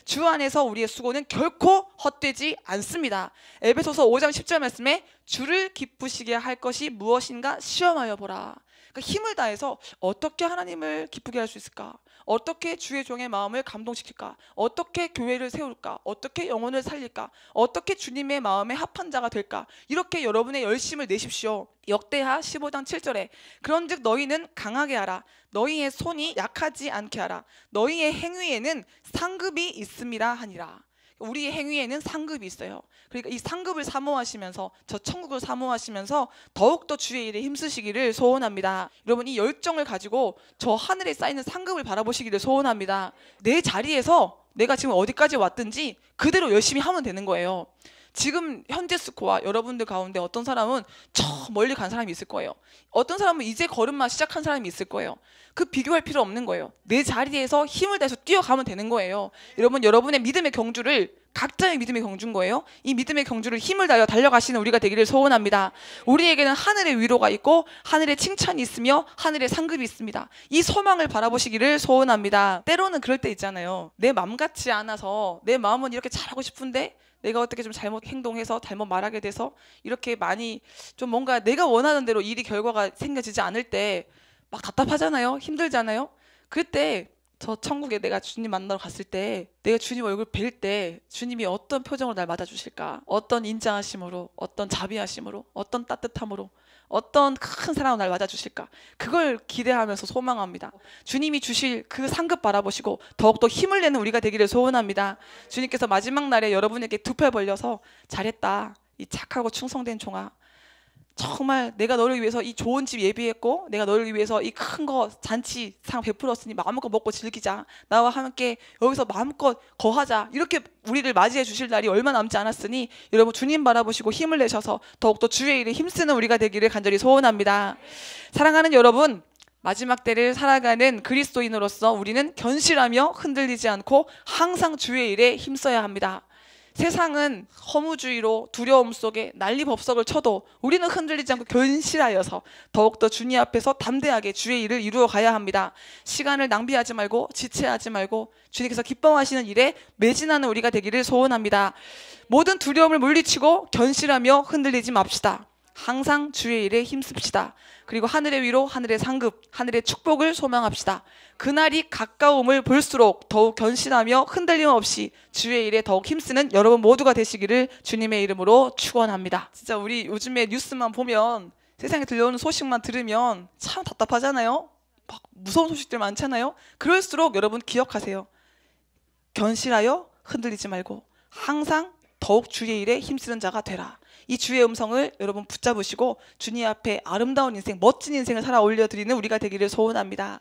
주 안에서 우리의 수고는 결코 헛되지 않습니다. 에베소서 5장 10절 말씀에 주를 기쁘시게 할 것이 무엇인가 시험하여 보라. 그러니까 힘을 다해서 어떻게 하나님을 기쁘게 할 수 있을까? 어떻게 주의 종의 마음을 감동시킬까? 어떻게 교회를 세울까? 어떻게 영혼을 살릴까? 어떻게 주님의 마음에 합한 자가 될까? 이렇게 여러분의 열심을 내십시오. 역대하 15장 7절에 그런즉 너희는 강하게 하라. 너희의 손이 약하지 않게 하라. 너희의 행위에는 상급이 있음이라 하니라. 우리의 행위에는 상급이 있어요. 그러니까 이 상급을 사모하시면서 저 천국을 사모하시면서 더욱더 주의 일에 힘쓰시기를 소원합니다. 여러분, 이 열정을 가지고 저 하늘에 쌓이는 상급을 바라보시기를 소원합니다. 내 자리에서 내가 지금 어디까지 왔든지 그대로 열심히 하면 되는 거예요. 지금 현재 스코어 여러분들 가운데 어떤 사람은 저 멀리 간 사람이 있을 거예요. 어떤 사람은 이제 걸음마 시작한 사람이 있을 거예요. 그 비교할 필요 없는 거예요. 내 자리에서 힘을 다해서 뛰어가면 되는 거예요. 여러분, 여러분의 믿음의 경주를 각자의 믿음의 경주인 거예요. 이 믿음의 경주를 힘을 다하여 달려가시는 우리가 되기를 소원합니다. 우리에게는 하늘의 위로가 있고 하늘의 칭찬이 있으며 하늘의 상급이 있습니다. 이 소망을 바라보시기를 소원합니다. 때로는 그럴 때 있잖아요. 내 맘 같지 않아서 내 마음은 이렇게 잘하고 싶은데 내가 어떻게 좀 잘못 행동해서 잘못 말하게 돼서 이렇게 많이 좀 뭔가 내가 원하는 대로 일이 결과가 생겨지지 않을 때 막 답답하잖아요. 힘들잖아요. 그때 저 천국에 내가 주님 만나러 갔을 때 내가 주님 얼굴 뵐 때 주님이 어떤 표정으로 날 맞아주실까? 어떤 인자하심으로, 어떤 자비하심으로, 어떤 따뜻함으로, 어떤 큰 사랑으로 날 맞아주실까? 그걸 기대하면서 소망합니다. 주님이 주실 그 상급 바라보시고 더욱더 힘을 내는 우리가 되기를 소원합니다. 주님께서 마지막 날에 여러분에게 두 팔 벌려서 잘했다. 이 착하고 충성된 종아. 정말 내가 너를 위해서 이 좋은 집 예비했고 내가 너를 위해서 이 큰 거 잔치상 베풀었으니 마음껏 먹고 즐기자. 나와 함께 여기서 마음껏 거하자. 이렇게 우리를 맞이해 주실 날이 얼마 남지 않았으니 여러분, 주님 바라보시고 힘을 내셔서 더욱더 주의 일에 힘쓰는 우리가 되기를 간절히 소원합니다. 사랑하는 여러분, 마지막 때를 살아가는 그리스도인으로서 우리는 견실하며 흔들리지 않고 항상 주의 일에 힘써야 합니다. 세상은 허무주의로 두려움 속에 난리법석을 쳐도 우리는 흔들리지 않고 견실하여서 더욱더 주님 앞에서 담대하게 주의 일을 이루어 가야 합니다. 시간을 낭비하지 말고 지체하지 말고 주님께서 기뻐하시는 일에 매진하는 우리가 되기를 소원합니다. 모든 두려움을 물리치고 견실하며 흔들리지 맙시다. 항상 주의 일에 힘씁시다. 그리고 하늘의 위로 하늘의 상급, 하늘의 축복을 소망합시다. 그날이 가까움을 볼수록 더욱 견실하며 흔들림 없이 주의 일에 더욱 힘쓰는 여러분 모두가 되시기를 주님의 이름으로 축원합니다. 진짜 우리 요즘에 뉴스만 보면 세상에 들려오는 소식만 들으면 참 답답하잖아요. 막 무서운 소식들 많잖아요. 그럴수록 여러분 기억하세요. 견실하여 흔들리지 말고 항상 더욱 주의 일에 힘쓰는 자가 되라. 이 주의 음성을 여러분 붙잡으시고 주님 앞에 아름다운 인생, 멋진 인생을 살아 올려드리는 우리가 되기를 소원합니다.